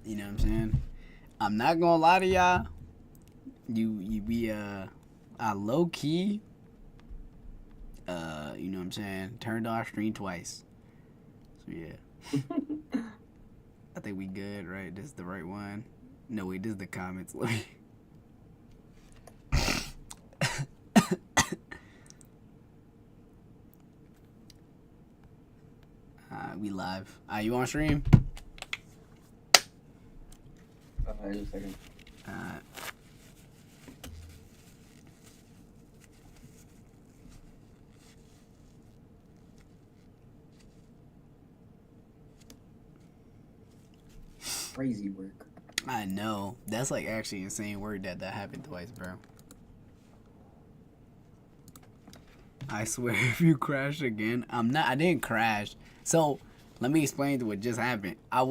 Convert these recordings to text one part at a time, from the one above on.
You know what I'm saying? I'm not gonna lie to y'all. We I low key, you know what I'm saying, turned off stream twice. So yeah, I think we good, right? This is the right one. No wait, this is the comments. Let me. We live. You on stream? Just a second. Crazy work. I know. That's like actually insane work that happened twice, bro. I swear if you crash again, I didn't crash. So let me explain to what just happened. I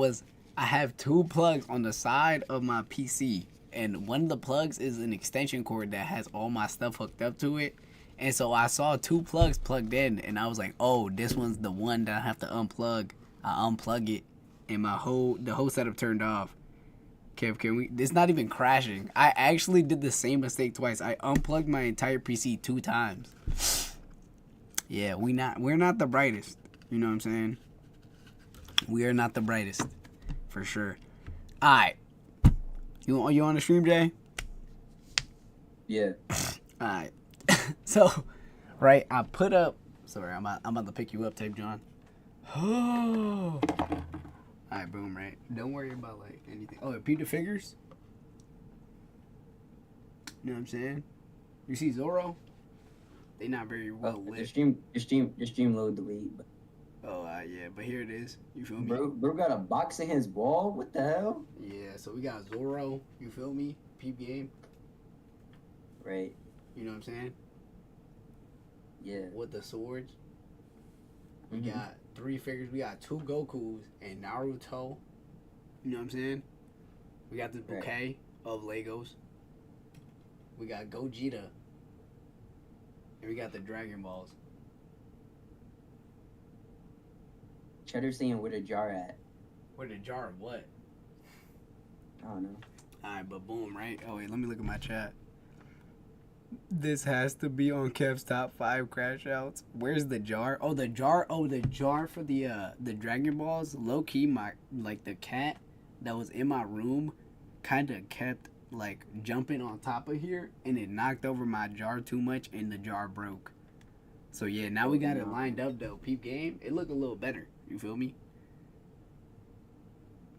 have two plugs on the side of my PC, and one of the plugs is an extension cord that has all my stuff hooked up to it. And so I saw two plugs plugged in, and I was like, "Oh, this one's the one that I have to unplug." I unplug it, and the whole setup turned off. Kev, can we? It's not even crashing. I actually did the same mistake twice. I unplugged my entire PC 2 times. Yeah, we're not the brightest. You know what I'm saying? We are not the brightest, for sure. All right, you on the stream, Jay? Yeah. All right. So, right, I put up. Sorry, I'm about to pick you up, Tape John. Oh. All right, boom. Right. Don't worry about like anything. Oh, repeat the figures. You know what I'm saying? You see Zoro? They not very well lit. Your stream load delayed. But... Oh, yeah, but here it is. You feel me? Bro got a box in his wall? What the hell? Yeah, so we got Zoro, you feel me? Peep game. Right. You know what I'm saying? Yeah. With the swords. We got 3 figures. We got 2 Gokus and Naruto. You know what I'm saying? We got this bouquet of Legos. We got Gogeta. And we got the Dragon Balls. Cheddar saying where the jar at? Where the jar of what? I don't know. Alright, but boom, right? Oh, wait, let me look at my chat. This has to be on Kev's top 5 crash outs. Where's the jar? Oh, the jar. Oh, the jar for the Dragon Balls. Low key, the cat that was in my room kind of kept like jumping on top of here, and it knocked over my jar too much, and the jar broke. So yeah, now we got it lined up though. Peep game. It looked a little better. You feel me?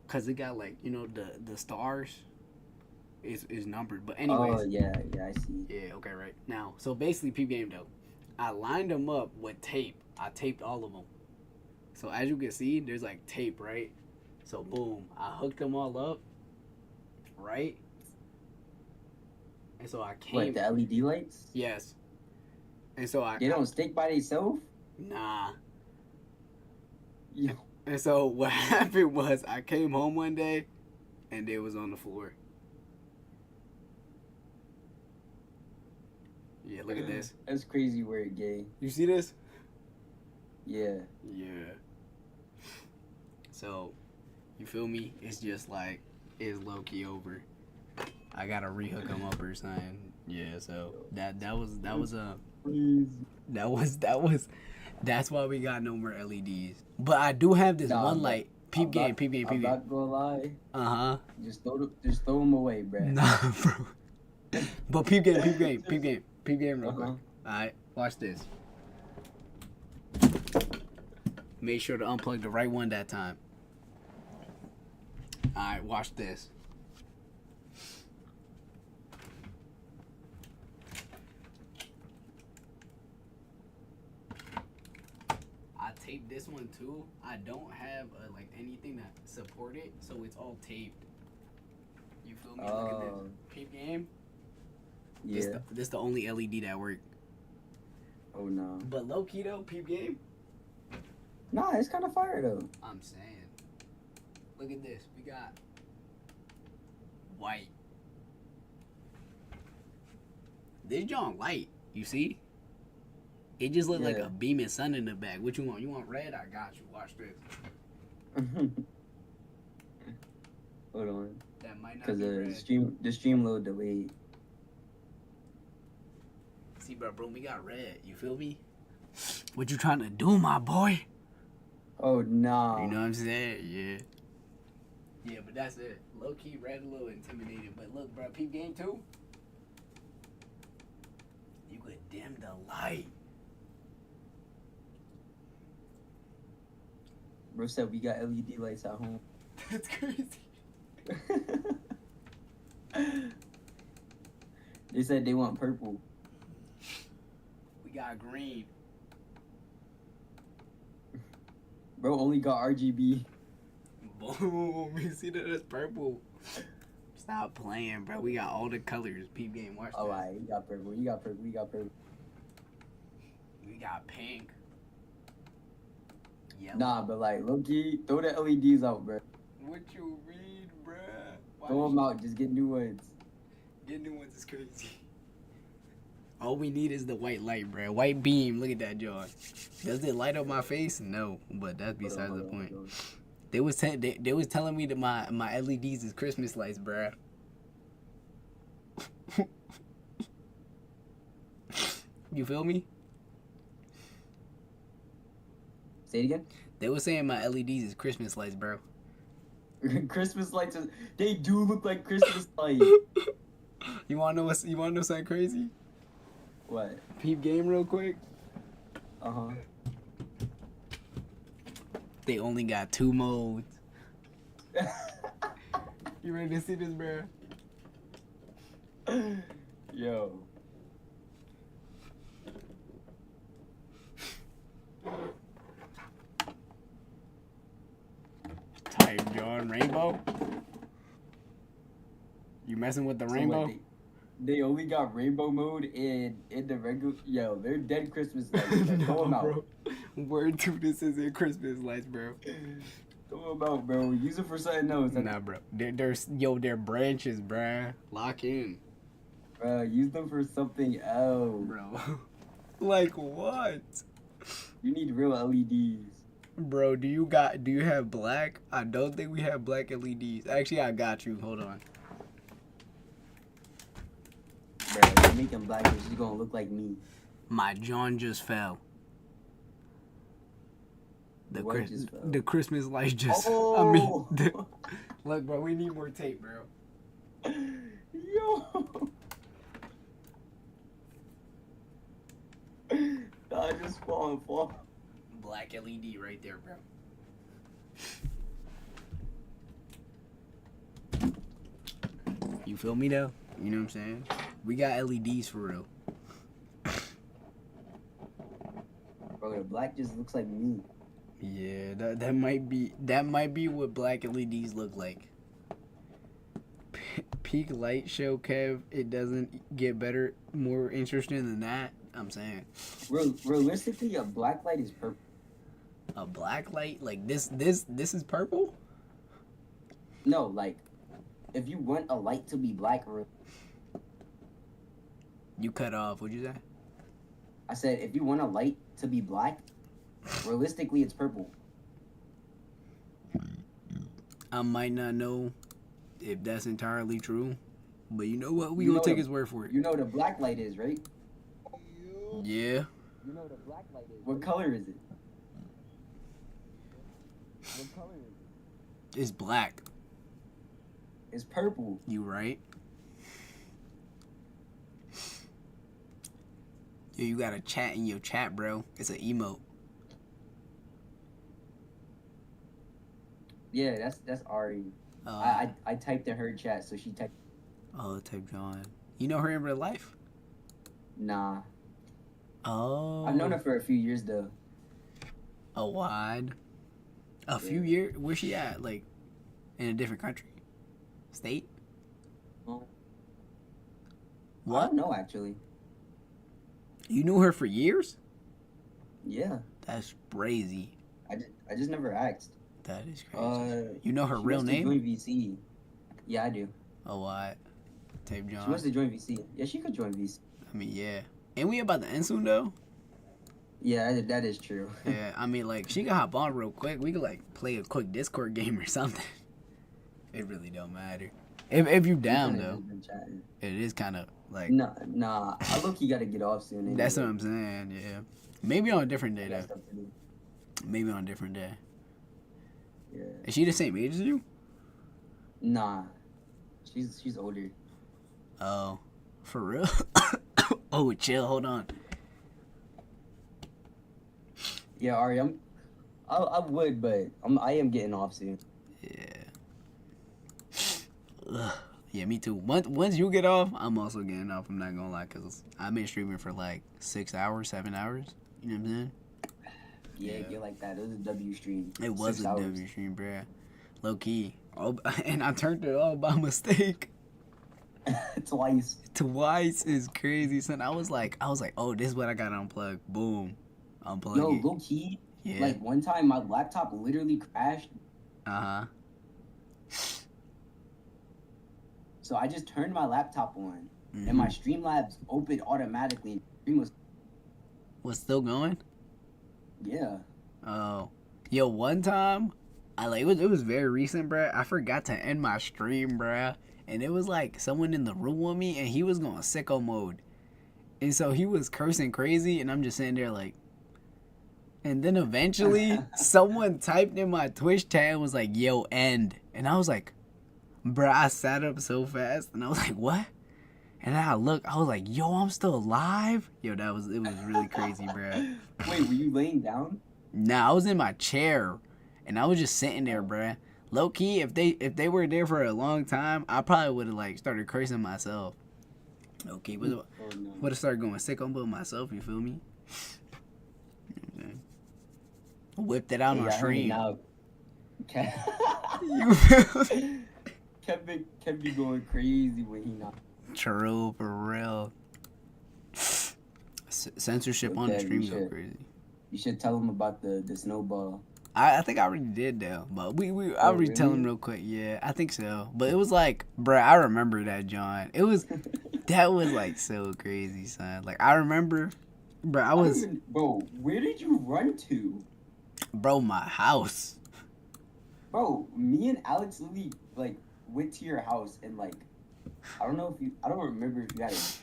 Cause it got like, you know, the stars is numbered. But anyways. Oh yeah, I see. Yeah, okay, right. Now, so basically, peep game though, I lined them up with tape. I taped all of them. So as you can see, there's like tape, right? So boom, I hooked them all up, right? And so I came. What, the LED lights? Yes. And so They don't stick by themselves? Nah. Yeah. And so what happened was I came home one day, and they was on the floor. Yeah, look at this. That's crazy work, gay. You see this? Yeah. Yeah. So, you feel me? It's just like, it's low-key over. I gotta rehook them up or something. Yeah, so that's why we got no more LEDs. But I do have this one light. Peep game. I'm not gonna lie. Uh-huh. Just throw them away, bro. Nah, bro. But peep game real quick. Alright, watch this. Make sure to unplug the right one that time. Alright, watch this. I taped this one too. I don't have like anything that support it, so it's all taped. You feel me? Look at this. Peep game. Yeah. This the only LED that work. Oh no. But low key though, peep game. Nah, it's kind of fire though. I'm saying. Look at this. We got white. This John light. You see? It just looked like a beaming sun in the back. What you want? You want red? I got you. Watch this. Hold on. That might not Because be the red. stream load delayed. See, bro, we got red. You feel me? What you trying to do, my boy? Oh, nah. You know what I'm saying? Yeah. Yeah, but that's it. Low key, red a little intimidated. But look, bro, peep game 2. You could dim the light. Bro said we got LED lights at home. That's crazy. They said they want purple. We got green. Bro only got RGB. Boom. You see that? That's purple. Stop playing, bro. We got all the colors. Peep game. Watch Oh, this. alright, you got purple. You got purple. You got purple. We got pink. Yellow. Nah, but like, low key, throw the LEDs out, bro. What you read, bruh? Why Throw did them you- out. Just get new ones. Get new ones is crazy. All we need is the white light, bruh. White beam. Look at that, John. Does it light up my face? No, but that's besides the point. They was telling me that my LEDs is Christmas lights, bruh. You feel me? Say it again. They was saying my LEDs is Christmas lights, bro. Christmas lights, they do look like Christmas lights. You wanna know something crazy? What? Peep game real quick. Uh-huh. They only got 2 modes. You ready to see this, bro? Yo. Type John Rainbow. You messing with the So rainbow? what, they only got rainbow mode in the regular. Yo, they're dead Christmas lights. Man. Throw them out. bro. Word to this isn't Christmas lights, bro. Throw them out, bro. Use it for something else. Nah, bro. They're branches, bruh. Lock in, Use them for something else. bro. Like what? You need real LEDs. Bro, do you have black? I don't think we have black LEDs. Actually, I got you. Hold on. Bro, if you make them black, it's just gonna look like me. My John just fell. What just fell? The Christmas lights just. Oh! Look, bro, we need more tape, bro. Yo. I just fall. Black LED right there, bro. You feel me though? You know what I'm saying? We got LEDs for real. Bro, the black just looks like me. Yeah, that might be what black LEDs look like. Peak light show, Kev. It doesn't get better, more interesting than that. I'm saying. Realistically, a black light is purple. A black light like this is purple. No, like, if you want a light to be black, You cut off. What'd you say? I said if you want a light to be black, realistically, it's purple. I might not know if that's entirely true, but you know what? We You gonna know take the- his word for it. You know what a black light is, right? Yeah. You know what a black light is. What color is it? What color is it? It's black. It's purple. You right? Yo, you got a chat in your chat, bro. It's an emote. Yeah, that's Ari. I typed in her chat, so she typed. Oh, type John. You know her in real life? Nah, Oh. I've known her for a few years though. A wide. A few years. Where's she at? Like, in a different country, state. I What? don't know actually. You knew her for years? Yeah, That's crazy. I just never asked. That is crazy. You know her She real wants to name? join VC. Yeah, I do. A what? Tape She John. wants to join VC. Yeah, she could join VC. I mean, yeah. Ain't we about to end soon though? Yeah, that is true. Yeah, I mean, like, she can hop on real quick. We could, like, play a quick Discord game or something. It really don't matter. If you We down kinda though, just been chatting. it is kind of like Nah. I look, you gotta get off soon. Anyway. that's what I'm saying. Yeah, maybe on a different day I got though. stuff to do. Maybe on a different day. Yeah. Is she the same age as you? Nah. She's older. Oh, for real? Oh, chill. Hold on. Yeah, Ari, I would, but I am getting off soon. Yeah. Ugh. Yeah, me too. Once you get off, I'm also getting off. I'm not gonna lie, cause I've been streaming for like 6 hours, 7 hours. You know what I'm saying? Yeah, get like that. It was a W stream. It was 6 a hours. W stream, bruh. Low key. Oh, and I turned it off by mistake. Twice. Twice is crazy, son. I was like, oh, this is what I got to unplug. Boom, unplug Yo, it. low key. Yeah. Like one time, my laptop literally crashed. Uh huh. So I just turned my laptop on, Mm-hmm. and my Streamlabs opened automatically. Stream was Was still going? yeah. Oh, yo, one time, it was very recent, bruh. I forgot to end my stream, bruh, and it was like someone in the room with me, and he was going sicko mode, and so he was cursing crazy, and I'm just sitting there like, and then eventually someone typed in my Twitch chat and was like, "Yo, end," and I was like, bruh, I sat up so fast, and I was like, what? And then I looked, I was like, yo, I'm still alive? Yo, it was really crazy, bruh. Wait, were you laying down? Nah, I was in my chair, and I was just sitting there, bruh. Low key, if they were there for a long time, I probably would have like started cursing myself. Okay, would Oh, no. have started going sick on both myself. You feel me? Okay. Whipped it out Hey, on I heard stream. now. You feel me? Kept me going crazy when he not. True, for real. Censorship on the Okay, stream you go should. crazy. You should tell him about the snowball. I think I already did though, but I'll Oh, retell him really? real quick. Yeah, I think so. But it was like, bruh, I remember that, John. That was like so crazy, son. Like I remember, bruh, Bro, where did you run to? bro, my house. Bro, me and Alex literally like went to your house and like I don't remember if you had it.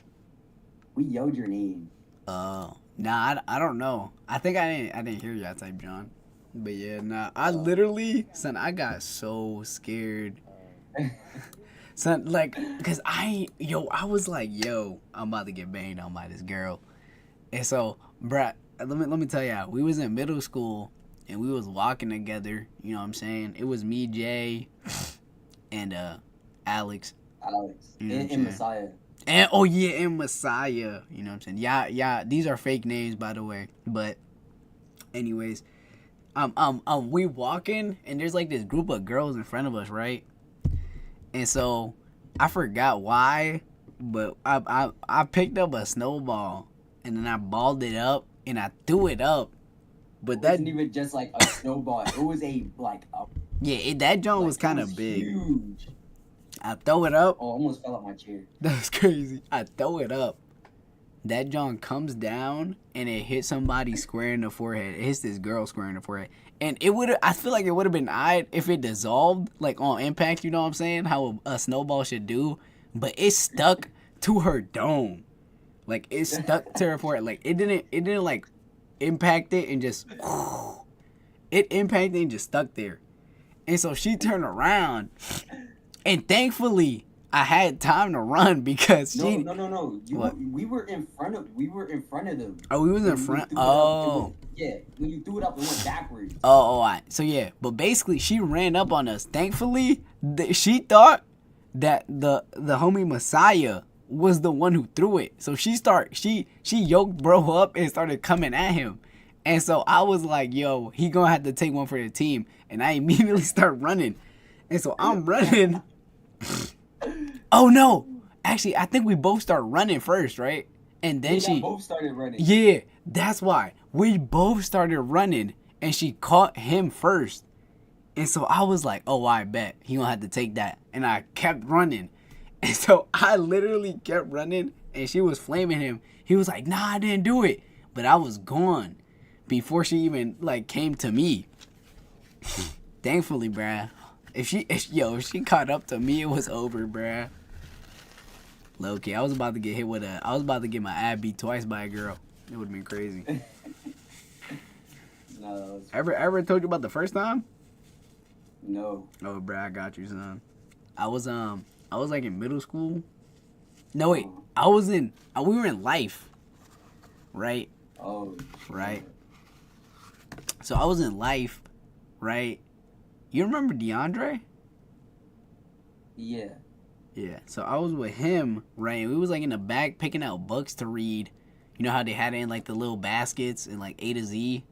We yelled your name. Nah, I don't know. I think I didn't hear y'all type John. But yeah, nah, I literally, son, I got so scared. Son, like, cause I was like, yo, I'm about to get banged on by this girl. And so, bruh, let me tell y'all, we was in middle school and we was walking together, you know what I'm saying? It was me, Jay, and Alex. Alex. You know what I'm And saying? Messiah. And oh yeah, and Messiah. You know what I'm saying? Yeah, these are fake names by the way. But anyways, we walking and there's like this group of girls in front of us, right? And so I forgot why, but I picked up a snowball and then I balled it up and I threw it up. But It that wasn't even just like a snowball. It was that joint like, was kind it of was big. Huge. I throw it up. Oh, I almost fell out my chair. That's crazy. I throw it up. That John comes down and it hits somebody square in the forehead. It hits this girl square in the forehead. And I feel like it would have been alright if it dissolved, like on impact, you know what I'm saying? How a snowball should do. But it stuck to her dome. Like it stuck to her forehead. Like it didn't like impact it and just it impacted and just stuck there. And so she turned around and thankfully I had time to run because she No. What? We were in front of them. Oh, we was in When you front. threw it up, it Oh. went- yeah, when you threw it up, it went backwards. Oh, all right. So yeah, but basically she ran up on us. Thankfully, she thought that the homie Messiah was the one who threw it. So she yoked bro up and started coming at him. And so I was like, yo, he gonna have to take one for the team. And I immediately start running. And so I'm running. Oh no. Actually, I think we both start running first, right? And then We both started running. yeah, that's why. We both started running and she caught him first. And so I was like, oh, I bet he gonna have to take that. And I kept running. And so I literally kept running and she was flaming him. He was like, nah, I didn't do it. But I was gone before she even like came to me. Thankfully, bruh. If she caught up to me, it was over, bruh. Low key, I was about to get my ab beat twice by a girl. It would have been crazy. No. Ever told you about the first time? No. Oh, bruh, I got you, son. I was like in middle school. No, wait. We were in Life. Right? Oh. Right. So I was in Life, right? You remember DeAndre? Yeah. Yeah. So I was with him, right? We was like in the back picking out books to read. You know how they had it in like the little baskets in like A to Z?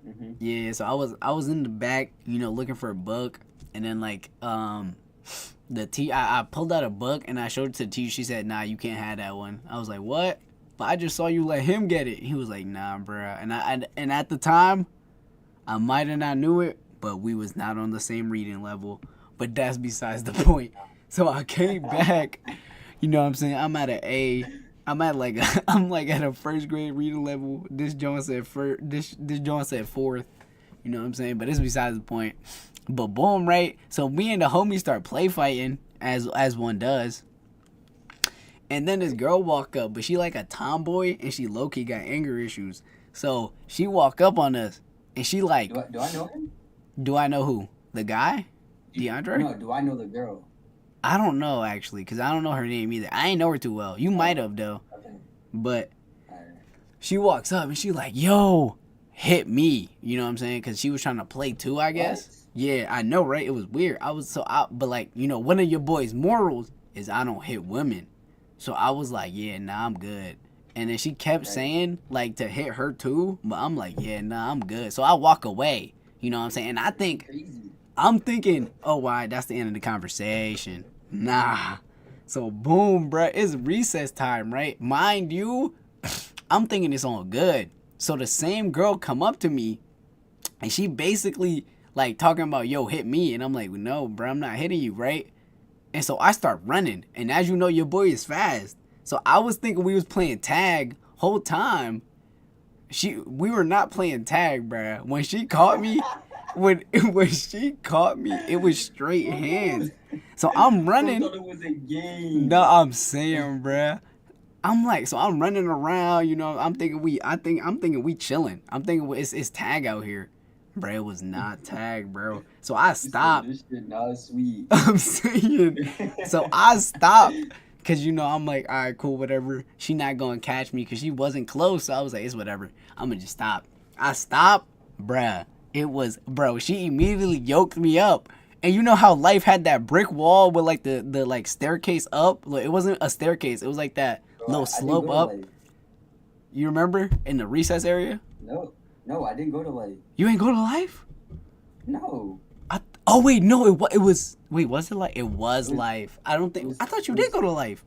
Mm-hmm. Yeah, so I was in the back, you know, looking for a book, and then like I pulled out a book and I showed it to the teacher. She said, "Nah, you can't have that one." I was like, "What?" But I just saw you let him get it. He was like, "Nah, bruh." And at the time, I might have not knew it, but we was not on the same reading level. But that's besides the point. So I came back. You know what I'm saying? I'm at an A. I'm like at a first grade reading level. This John said this John said fourth. You know what I'm saying? But it's besides the point. But boom, right? So me and the homie start play fighting as one does. And then this girl walk up, but she like a tomboy and she low key got anger issues. So she walk up on us and she like, Do I know him? do I know who? The guy? DeAndre? No, do I know the girl? I don't know actually, because I don't know her name either. I ain't know her too well. You might have though. Okay. But Alright. she walks up and she like, yo, hit me. You know what I'm saying? Because she was trying to play too, I guess. What? Yeah, I know, right? It was weird. But like, you know, one of your boys' morals is I don't hit women. So I was like, yeah, nah, I'm good. And then she kept saying like to hit her too, but I'm like, yeah, nah, I'm good. So I walk away. You know what I'm saying? And I'm thinking, oh, why? That's the end of the conversation. Nah. So boom, bruh, it's recess time, right? Mind you, I'm thinking it's all good. So the same girl come up to me, and she basically like talking about, yo, hit me. And I'm like, no, bruh, I'm not hitting you, right? And so I start running. And as you know, your boy is fast. So I was thinking we was playing tag whole time. We were not playing tag, bruh. When she caught me, when she caught me, it was straight hands. So I'm running. I thought it was a game. No, I'm saying, bruh. I'm like, so I'm running around, you know. I'm thinking we chilling. I'm thinking it's tag out here, bro. It was not tag, bro. So I stopped. This shit not sweet. I'm saying, so I stopped. Cause you know I'm like, all right, cool, whatever. She not gonna catch me because she wasn't close. So I was like, it's whatever. I'm gonna just stop. I stopped, bruh. It was, bro. She immediately yoked me up, and you know how Life had that brick wall with like the like staircase up. Like, it wasn't a staircase. It was like that little slope up. You remember in the recess area? No, I didn't go to Life. You ain't go to Life? No. Oh wait, no, it was. Wait, was it like? It was Life. I don't think. I thought you did go to Life.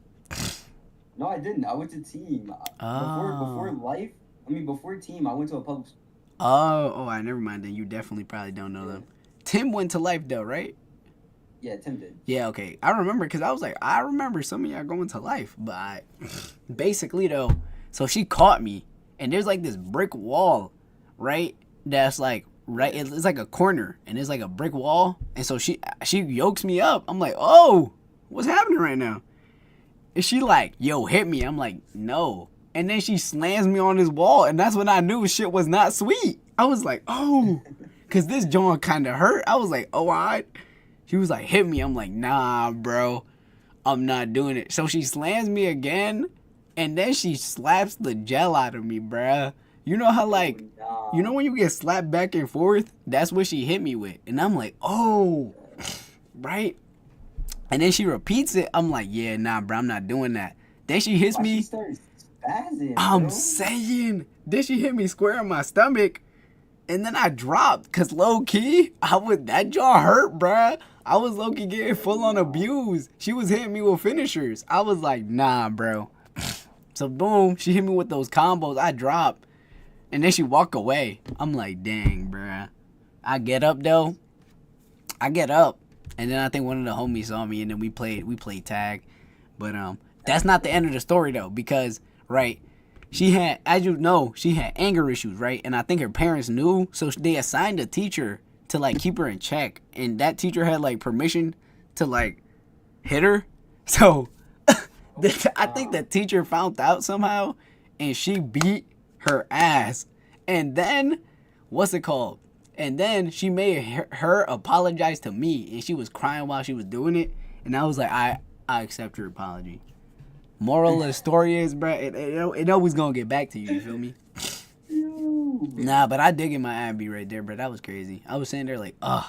No, I didn't. I went to Team. Before Life. Before Team, I went to a public school. Oh, never mind. Then you definitely probably don't know them. Tim went to Life though, right? Yeah, Tim did. Yeah, okay. I remember because I was like, I remember some of y'all going to Life, but basically though, so she caught me, and there's like this brick wall, right? That's like. Right, it's like a corner, and it's like a brick wall, and so she yokes me up. I'm like, oh, what's happening right now? And she like, yo, hit me. I'm like, no. And then she slams me on this wall, and that's when I knew shit was not sweet. I was like, oh, because this joint kind of hurt. I was like, oh, all right. She was like, hit me. I'm like, nah, bro, I'm not doing it. So she slams me again, and then she slaps the gel out of me, bruh. You know how like, you know when you get slapped back and forth? That's what she hit me with. And I'm like, oh, right? And then she repeats it. I'm like, yeah, nah, bro, I'm not doing that. Then she hits me. She started spazzing, I'm saying. Then she hit me square in my stomach. And then I dropped. Because low key, that jaw hurt, bruh. I was low key getting full on abused. She was hitting me with finishers. I was like, nah, bro. So boom, she hit me with those combos. I dropped. And then she walk away. I'm like, dang, bruh. I get up though. And then I think one of the homies saw me, and then we played tag. But that's not the end of the story though, because right, she had, as you know, she had anger issues, right? And I think her parents knew, so they assigned a teacher to like keep her in check, and that teacher had like permission to like hit her. So I think the teacher found out somehow, and she beat her ass. And then, what's it called? And then she made her apologize to me, and she was crying while she was doing it. And I was like, I accept your apology. Moral of the story is, bro, it always gonna get back to you. You feel me? Nah, but I dig in my Abby right there, bro. That was crazy. I was sitting there like, ugh.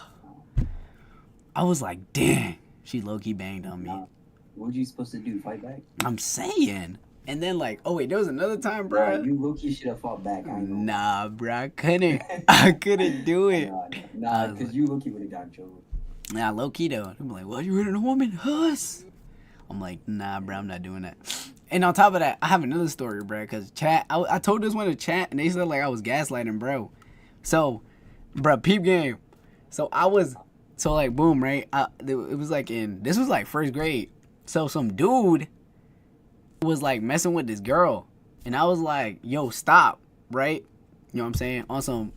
I was like, dang. She low-key banged on me. What were you supposed to do? Fight back? I'm saying. And then like, oh wait, there was another time, bro. Nah, you low-key should have fought back. Nah, bro, I couldn't. I couldn't do it. Nah, because you low-key would have gotten trouble. Nah, low-key though. I'm like, well, you hitting a woman? Huss. I'm like, nah, bro, I'm not doing that. And on top of that, I have another story, bro, because chat, I told this one to chat, and they said, like, I was gaslighting, bro. So, bro, peep game. So, like, boom, right? It was, like, this was, like, first grade. So, some dude was, like, messing with this girl. And I was like, yo, stop, right? You know what I'm saying? On some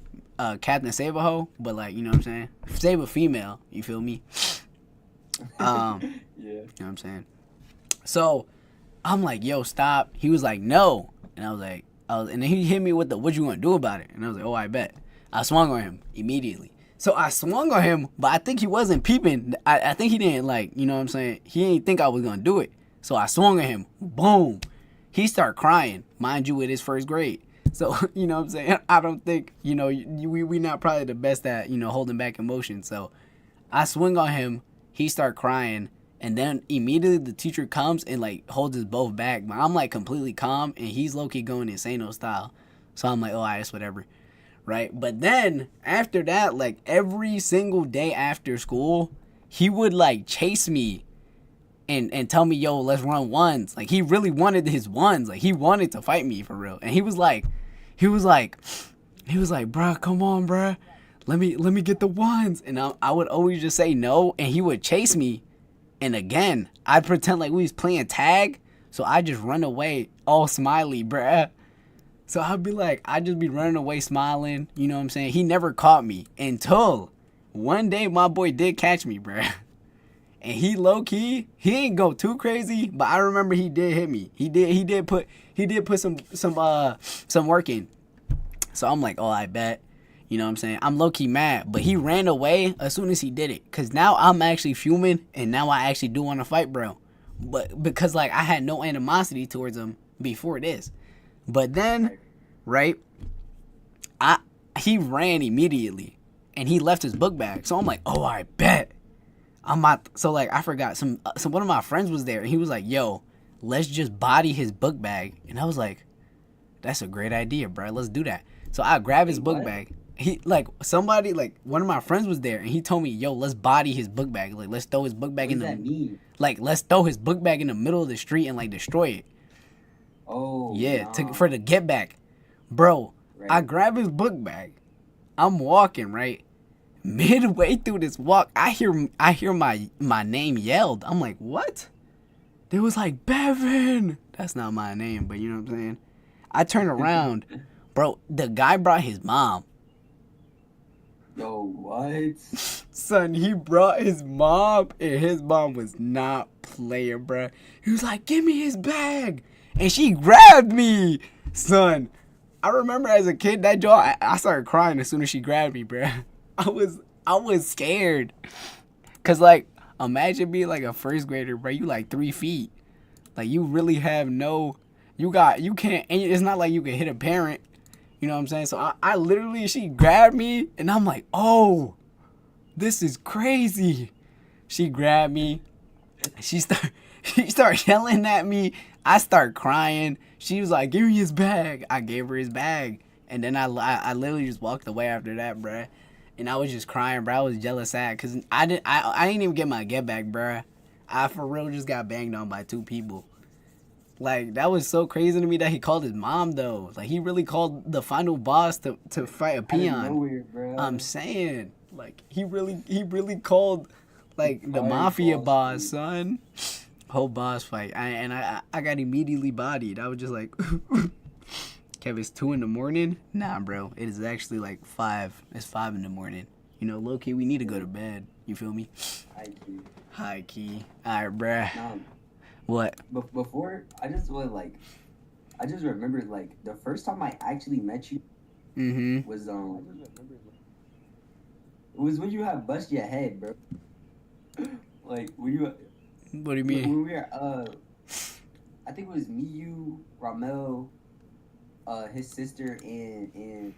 Captain Save-A-Ho, but, like, you know what I'm saying? Save a female, you feel me? Yeah. You know what I'm saying? So, I'm like, yo, stop. He was like, no. And I was like, and then he hit me with the, what you gonna do about it? And I was like, oh, I bet. I swung on him immediately. So I swung on him, but I think he wasn't peeping. I think he didn't, like, you know what I'm saying? He didn't think I was gonna do it. So I swung on him. Boom. He started crying. Mind you, it is first grade. So, you know what I'm saying? I don't think, you know, we not probably the best at, you know, holding back emotion. So I swing on him. He started crying. And then immediately the teacher comes and like holds us both back. But I'm like completely calm and he's low-key going insano style. So I'm like, oh, it's whatever. Right? But then after that, like every single day after school, he would like chase me and tell me, yo, let's run ones. Like he really wanted his ones. Like he wanted to fight me for real. And he was like, bro, come on, bro. Let me get the ones. And I would always just say no. And he would chase me. And again, I'd pretend like we was playing tag, so I just run away all smiley, bruh. So I'd just be running away smiling, you know what I'm saying? He never caught me until one day my boy did catch me, bruh. And he low-key, he ain't go too crazy, but I remember he did hit me. He did put some work in. So I'm like, oh, I bet. You know what I'm saying? I'm low-key mad. But he ran away as soon as he did it. Because now I'm actually fuming. And now I actually do want to fight, bro. But because, like, I had no animosity towards him before this. But then, right, he ran immediately. And he left his book bag. So I'm like, oh, I bet. So, like, I forgot. So one of my friends was there. And he was like, yo, let's just body his book bag. And I was like, that's a great idea, bro. Let's do that. So I grabbed his book bag. One of my friends was there, and he told me, yo, let's body his book bag. Like, let's throw his book bag let's throw his book bag in the middle of the street and, like, destroy it. Oh, yeah, for the get back. Bro, right. I grab his book bag. I'm walking, right? Midway through this walk, I hear my name yelled. I'm like, what? They was like, Bevan. That's not my name, but you know what I'm saying? I turn around. Bro, the guy brought his mom. Yo, what? Son, he brought his mom, and his mom was not playing, bro. He was like, give me his bag. And she grabbed me. Son, I remember as a kid, that jaw, I started crying as soon as she grabbed me, bro. I was scared. Because, like, imagine being, like, a first grader, bro. You, like, 3 feet. Like, you really have you can't, and it's not like you can hit a parent. You know what I'm saying? So I literally, she grabbed me, and I'm like, oh, this is crazy. She grabbed me. She started yelling at me. I start crying. She was like, give me his bag. I gave her his bag. And then I literally just walked away after that, bruh. And I was just crying, bruh. I was jealous sad because I didn't even get my get back, bruh. I for real just got banged on by 2 people. Like, that was so crazy to me that he called his mom, though. Like, he really called the final boss to fight a peon. Nowhere, bro. I'm saying, like, he really called, like, the mafia boss, son. Whole boss fight. I got immediately bodied. I was just like, Kev, it's 2 a.m. Nah, bro. It is actually, like, 5. It's 5 a.m. You know, low key, we need to go to bed. You feel me? I do. High key. Alright, bruh. Now, What? before I just was like, I just remembered like the first time I actually met you Mm-hmm. was it was when you had bust your head, bro. Like when you What do you mean? when we were I think it was me, you, Ramel, his sister, and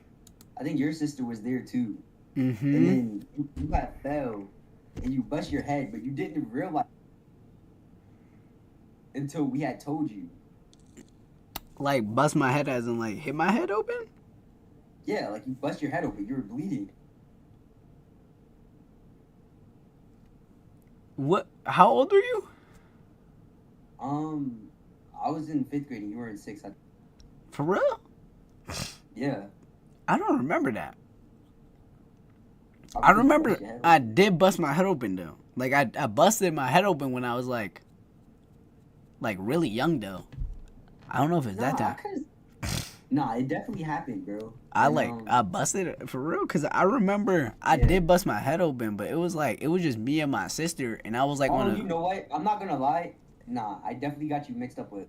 I think your sister was there too. Mm-hmm. And then you got fell and you bust your head, but you didn't realize until we had told you. Like, bust my head as in, like, hit my head open? Yeah, like you bust your head open, you were bleeding. What? How old are you? I was in 5th grade and you were in 6th. For real? Yeah. I don't remember that. I think you remember bust your head I open. did bust my head open, though. Like, I busted my head open when I was, like really young, though. I don't know if it's that time. Nah, it definitely happened, bro. I And, I busted it for real because I remember I Yeah. did bust my head open, but it was just me and my sister, and I was like on you know what? I'm not gonna lie. Nah, I definitely got you mixed up with.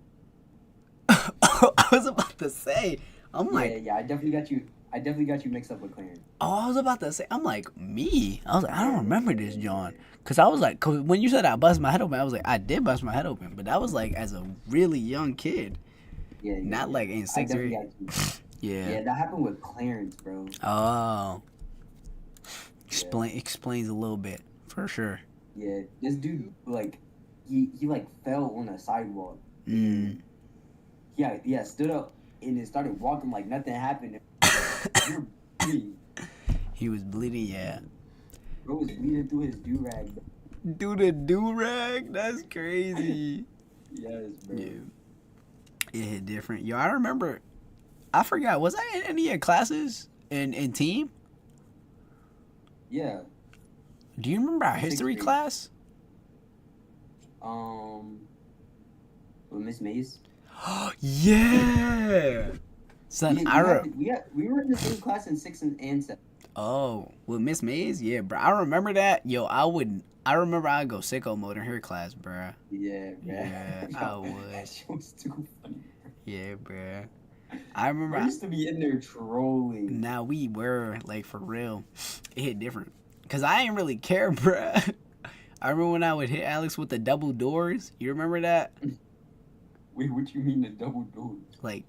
I was about to say, I'm like, Yeah, I definitely got you. I definitely got you mixed up with Clarence. oh, I was about to say, I'm like me. I was like, I don't remember this, John, because I was like, cause when you said I bust my head open, I was like, I did bust my head open, but that was like as a really young kid, Yeah, not like in I 6th definitely grade. got you. Yeah. Yeah, that happened with Clarence, bro. Oh. Explains a little bit for sure. Yeah, this dude like he like fell on a sidewalk. Mm. Yeah, stood up and then started walking like nothing happened. You're bleeding. He was bleeding, yeah. Bro was bleeding through his do-rag. Do the do-rag? That's crazy. Yes, bro. Yeah. It hit different. Yo, I remember, I forgot, was I in any of your classes in team? Yeah. Do you remember our 6th history grade. class? With Miss Mays. Yeah. Son, We were in the same class in 6th and 7th. Oh, with Miss Mays? Yeah, bro. I remember that. Yo, I remember I'd go sicko mode in her class, bro. Yeah, bro. Yeah, I would. That shit was too funny. Yeah, bro. I remember. I used to be in there trolling. Now we were like for real. It hit different. Cause I ain't really care, bruh. I remember when I would hit Alex with the double doors. You remember that? Wait, what you mean the double doors? Like,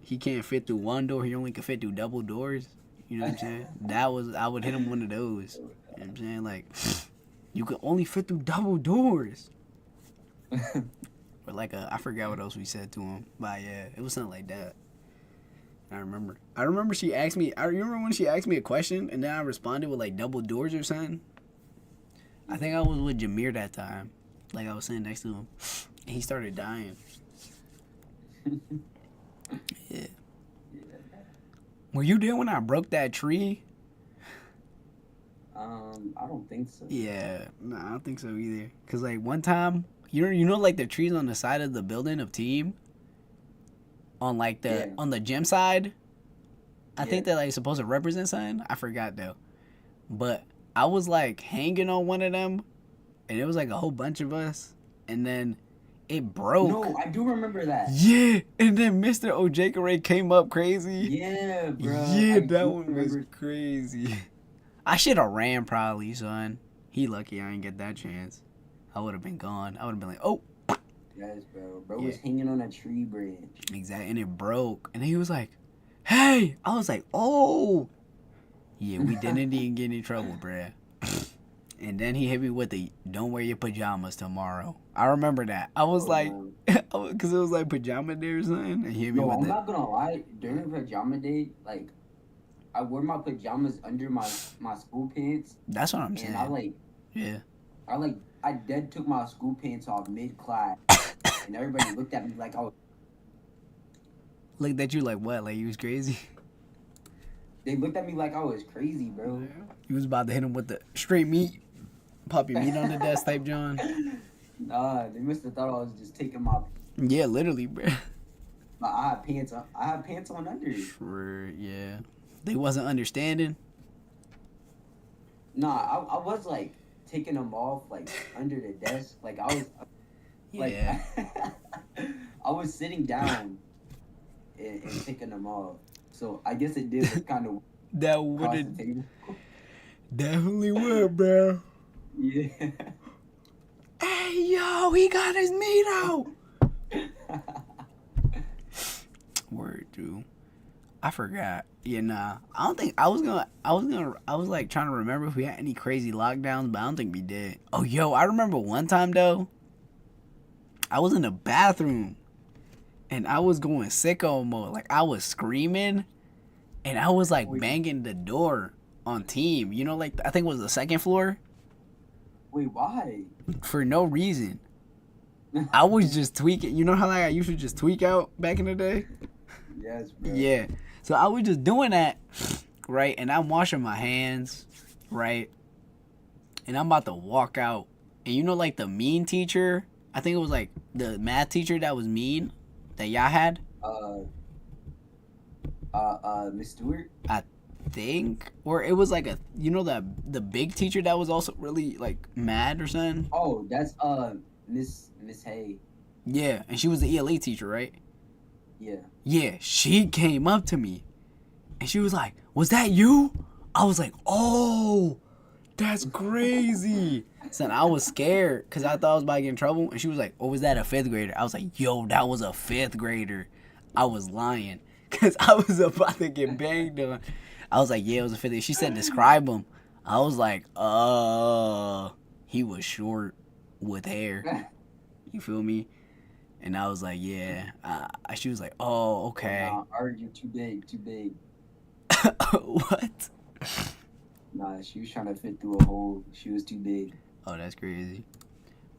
he can't fit through one door. He only can fit through double doors. You know what I'm saying? I would hit him one of those. You know what I'm saying? Like, you can only fit through double doors. Or like I forgot what else we said to him. But yeah, it was something like that. I remember she asked me. I remember when she asked me a question and then I responded with like double doors or something. I think I was with Jameer that time. Like I was sitting next to him, and he started dying. Yeah. Were you there when I broke that tree? I don't think so. Yeah, no, I don't think so either. Cause like one time, you know like the trees on the side of the building of team. On like on the gym side, I think they're like supposed to represent something. I forgot though, but I was like hanging on one of them, and it was like a whole bunch of us, and then it broke. No, I do remember that. Yeah, and then Mr. Ojekere came up crazy. Yeah, bro. Yeah, that one was crazy. I should have ran probably, son. He lucky I didn't get that chance. I would have been gone. I would have been like, oh. Yes, bro. Bro was hanging on a tree branch. Exactly, and it broke. And he was like, hey. I was like, oh. Yeah, we didn't even get in trouble, bruh. And then he hit me with the, don't wear your pajamas tomorrow. I remember that. I was like, because it was like pajama day or something. And he hit me with I'm not going to lie. During pajama day, like, I wore my pajamas under my school pants. That's what I'm saying. And I dead took my school pants off mid-class. And everybody looked at me like I was... Looked at you like what? Like you was crazy? They looked at me like I was crazy, bro. You was about to hit him with the straight meat. Pop your meat on the desk type, John. Nah, they must have thought I was just taking my... Yeah, literally, bro. But I had pants on. I had pants on under. Sure, yeah. They wasn't understanding? I was like taking them off like under the desk. Like I was like Yeah. I was sitting down and taking them off. So I guess it did look kind of That across would the table. definitely would, bro. Yeah. Hey, yo, he got his meat out. Word, dude. I forgot. Yeah, nah. I don't think I was like trying to remember if we had any crazy lockdowns, but I don't think we did. Oh, yo, I remember one time though. I was in the bathroom and I was going sicko mode. Like I was screaming and I was like Wait. banging the door on team. You know, like I think it was the second floor Wait, why? for no reason. I was just tweaking. You know how like I used to just tweak out back in the day? Yes, bro. Yeah. So I was just doing that, right? And I'm washing my hands, right? And I'm about to walk out. And you know, like the mean teacher, I think it was like the math teacher that was mean that y'all had, Miss Stewart. think? Or it was like a, you know, the big teacher that was also really like mad or something? Oh, that's Miss Hay. Yeah. And she was the ELA teacher, right? Yeah. Yeah. She came up to me and she was like, "Was that you?" I was like, "Oh, that's crazy." Son, I was scared because I thought I was about to get in trouble. And she was like, "Oh, was that a fifth grader?" I was like, "Yo, that was a fifth grader." I was lying because I was about to get banged on. I was like, "Yeah, it was a fifth grader." She said, "Describe him." I was like, he was short with hair. You feel me? And I was like, "Yeah." She was like, "Oh, okay." Nah, Art, you're too big, too big. What? Nah, she was trying to fit through a hole. She was too big. Oh, that's crazy.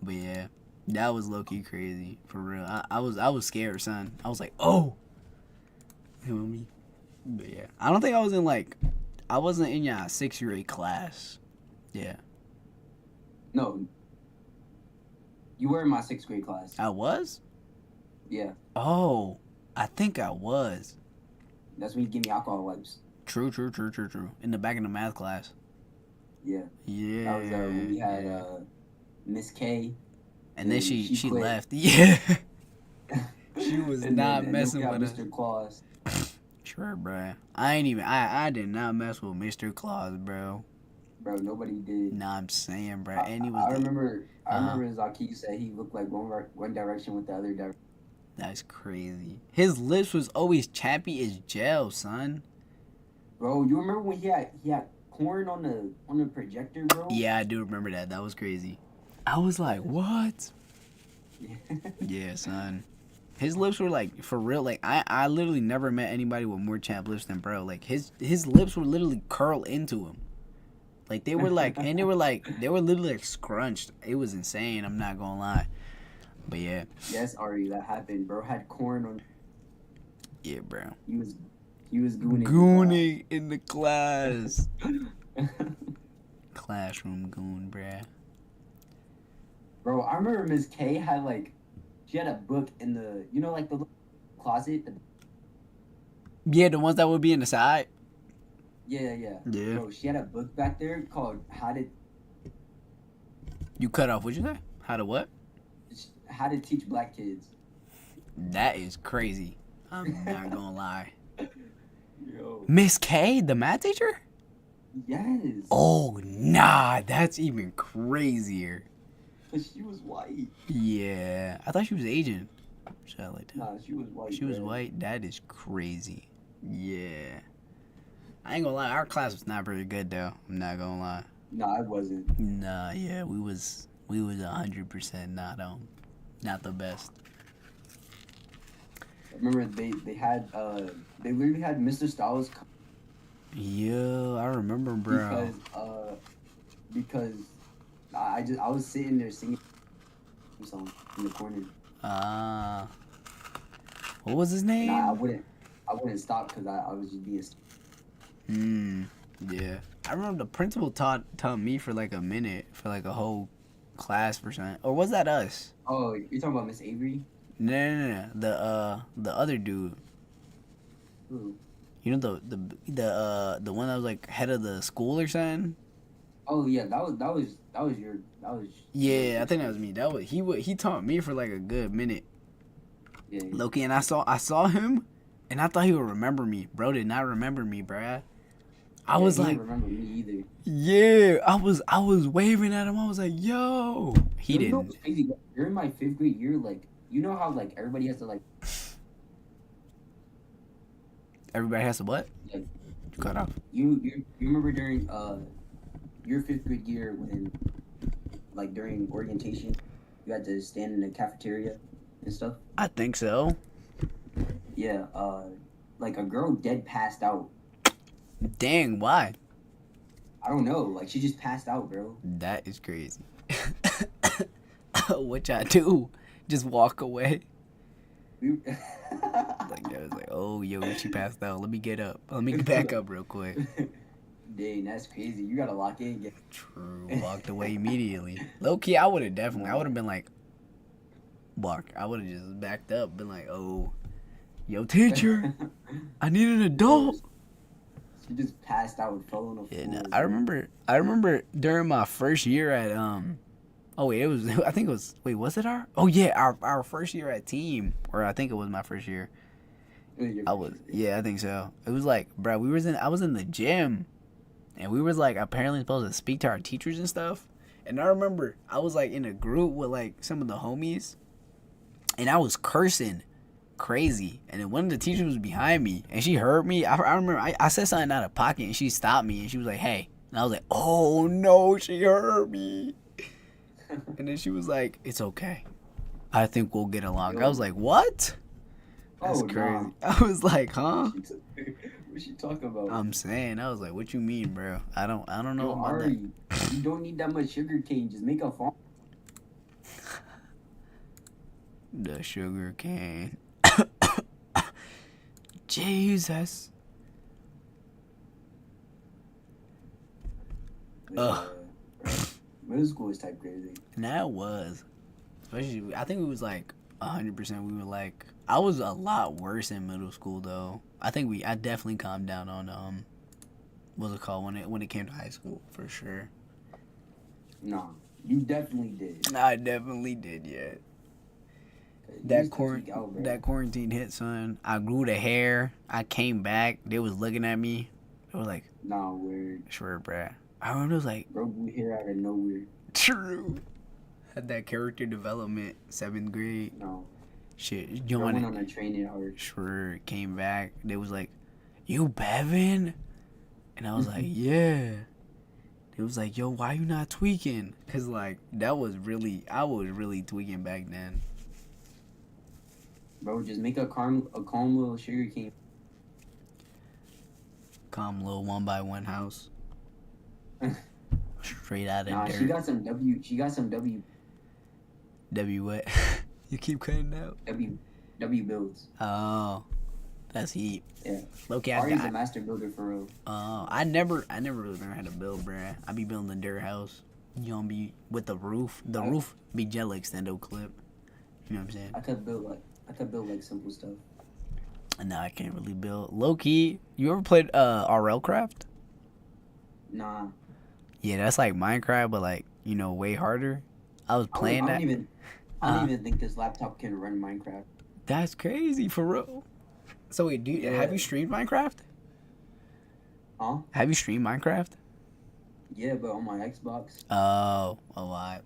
But yeah, that was low key crazy for real. I was scared, son. I was like, "Oh," you know me. But yeah, I don't think I wasn't in your sixth grade class. Yeah, No, you were in my sixth grade class. I was. Yeah, Oh, I think I was. that's when you give me alcohol wipes. True. In the back of the math class. Yeah, Yeah. that was when we had Miss K. And then she quit. left. Yeah. She was And not then messing we got with us. Mr. Claus. Sure, bruh. I did not mess with Mr. Claus, bro. Bro, nobody did. Nah, I'm saying, bruh. And he was I remember Uh-huh. Zaki said he looked like one direction with the other direction. That's crazy. His lips was always chappy as gel, son. Bro, you remember when he had corn on the projector, bro? Yeah, I do remember that. That was crazy. I was like, what? Yeah. Yeah, son. His lips were like, for real, like, I literally never met anybody with more chapped lips than bro. Like, his lips would literally curl into him. Like, they were like, and they were literally like scrunched. It was insane, I'm not gonna lie. But yeah. Yes, Ari, that happened. Bro had corn on. Yeah, bro. He was gooning. Gooning in the class. Classroom goon, bruh. Bro, I remember Miss K had like, she had a book in the, like the little closet. Yeah, the ones that would be in the side. Yeah. Yeah. Bro, she had a book back there called You cut off, what'd you say? How to what? How to Teach Black Kids. That is crazy. I'm not gonna lie. Yo. Miss K, the math teacher? Yes. Oh, nah, that's even crazier. But she was white. Yeah, I thought she was Asian. Shit like that. Nah, she was white. She was bro. white? That is crazy. Yeah. I ain't gonna lie, our class was not very good though. I'm not gonna lie. Nah, I wasn't. Nah, yeah, we was 100% not the best. I remember they literally had Mr. Styles Yeah, I remember, bro. because I was sitting there singing a song in the corner. What was his name? And I wouldn't stop because I was just being. Yeah. I remember the principal taught me for like a minute, for like a whole class or something. Or was that us? Oh, you're talking about Miss Avery? No. The other dude. Who? You know the one that was like head of the school or something? Oh yeah, that was Yeah, I think that was me. That was he taught me for like a good minute. yeah. Loki, and I saw him, and I thought he would remember me. Bro did not remember me, bruh. I Yeah, was he like, didn't remember me either. yeah, I was waving at him. I was like, yo. He You know didn't. what's crazy? During my fifth grade year, like you know how like everybody has to Everybody has to what? like You cut off. you remember during your fifth grade year when like during orientation you had to stand in the cafeteria and stuff. I think so. Yeah, like a girl dead passed out. Dang, why? I don't know, like she just passed out, bro. That is crazy. What y'all do? Just walk away? We, Like that was like, oh yo, she passed out. Let me get up. Let me get back up real quick. Dang, that's crazy. You gotta lock in. True. Walked away immediately. Low key, I would have definitely. I would have been like, walk. I would have just backed up, been like, oh, yo, teacher, I need an adult. She just passed out and fell on the floor. Yeah, no, I remember. I remember during my first year at Oh wait, it was. I think it was. Wait, was it our? Oh yeah, our first year at team, or I think it was my first year. I was. Yeah, I think so. It was like, bro, I was in the gym, and we was like apparently supposed to speak to our teachers and stuff. And I remember I was like in a group with like some of the homies, and I was cursing crazy. And then one of the teachers was behind me, and she heard me. I remember I said something out of pocket, and she stopped me, and she was like, "Hey," and I was like, "Oh no, she heard me." And then she was like, "It's okay. I think we'll get along." I was like, "What?" That's crazy. Nah. I was like, "Huh?" What she talking about? I'm saying, I was like, "What you mean, bro? I don't know Yo, about Ari, you don't need that much sugar cane. Just make a phone. that." The sugar cane. Jesus. Ugh. Middle school is type crazy. And that was, especially, I think we was like 100%. We were like, I was a lot worse in middle school though. I definitely calmed down on what's it called when it came to high school for sure. Nah, you definitely did. I definitely did, yeah. That quarantine hit, son. I grew the hair. I came back. They was looking at me. They was like, nah, weird. Sure, bruh. I remember it was like, bro, we here out of nowhere. True. Had that character development, 7th grade. No. Shit, you Bro, want went on a training hard. Sure, came back. They was like, "You Bevin?" And I was like, "Yeah." It was like, "Yo, why you not tweaking?" Cause like I was really tweaking back then. Bro, just make a calm little sugar cane. Calm little 1x1 house. Straight out of Nah, dirt. she got some W. W what? You keep cutting out. W builds. Oh, that's heat. Yeah. Okay, Ari's a master builder for real. I never really learned how to build, bruh. I be building a dirt house. You don't be with the roof. The roof be gel extendo clip. You know what I'm saying? I could build like simple stuff. No, I can't really build. Low key, you ever played RL Craft? Nah. Yeah, that's like Minecraft, but like, you know, way harder. I was playing that. I don't even think this laptop can run Minecraft. That's crazy, for real. So wait, have you streamed Minecraft? Huh? Have you streamed Minecraft? Yeah, but on my Xbox. Oh, a lot.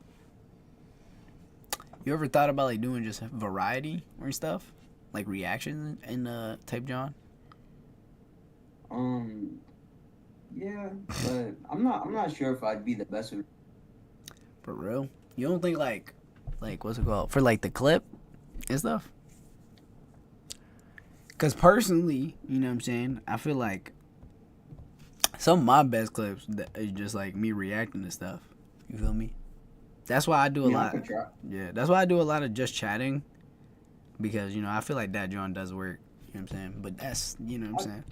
You ever thought about like doing just variety or stuff? Like reactions in Type John? Yeah, but I'm not sure if I'd be the best with. For real? You don't think like what's it called? For like the clip and stuff? Cause personally, you know what I'm saying? I feel like some of my best clips is just like me reacting to stuff. You feel me? That's why I do a lot. Yeah, that's why I do a lot of just chatting. Because, you know, I feel like that John does work. You know what I'm saying? But that's, you know what I'm saying?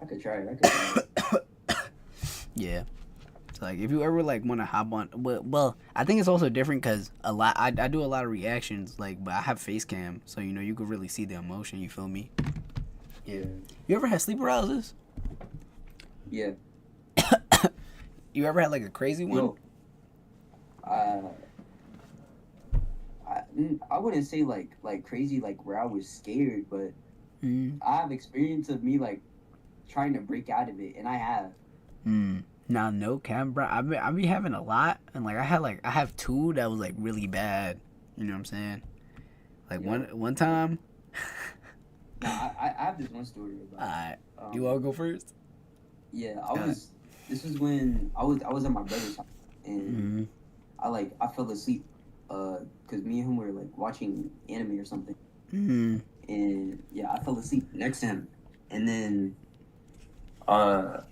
I could try it. Yeah. So, like, if you ever, like, want to hop on... Well, I think it's also different because I do a lot of reactions, like, but I have face cam. So, you know, you could really see the emotion. You feel me? Yeah. You ever had sleep paralysis? Yeah. You ever had like a crazy one? Yo, uh, I wouldn't say like crazy like where I was scared, but Mm. I have experience of me like trying to break out of it, and I have. Mm. Nah, no cap, bro. I be having a lot, and like I have two that was like really bad. You know what I'm saying? Like Yo, one time. no, I have this one story about. Alright, you Um, wanna go first? yeah, Uh, This was when I was at my brother's house, and mm. I fell asleep, cause me and him were like watching anime or something, Mm. and yeah, I fell asleep next to him, and then uh,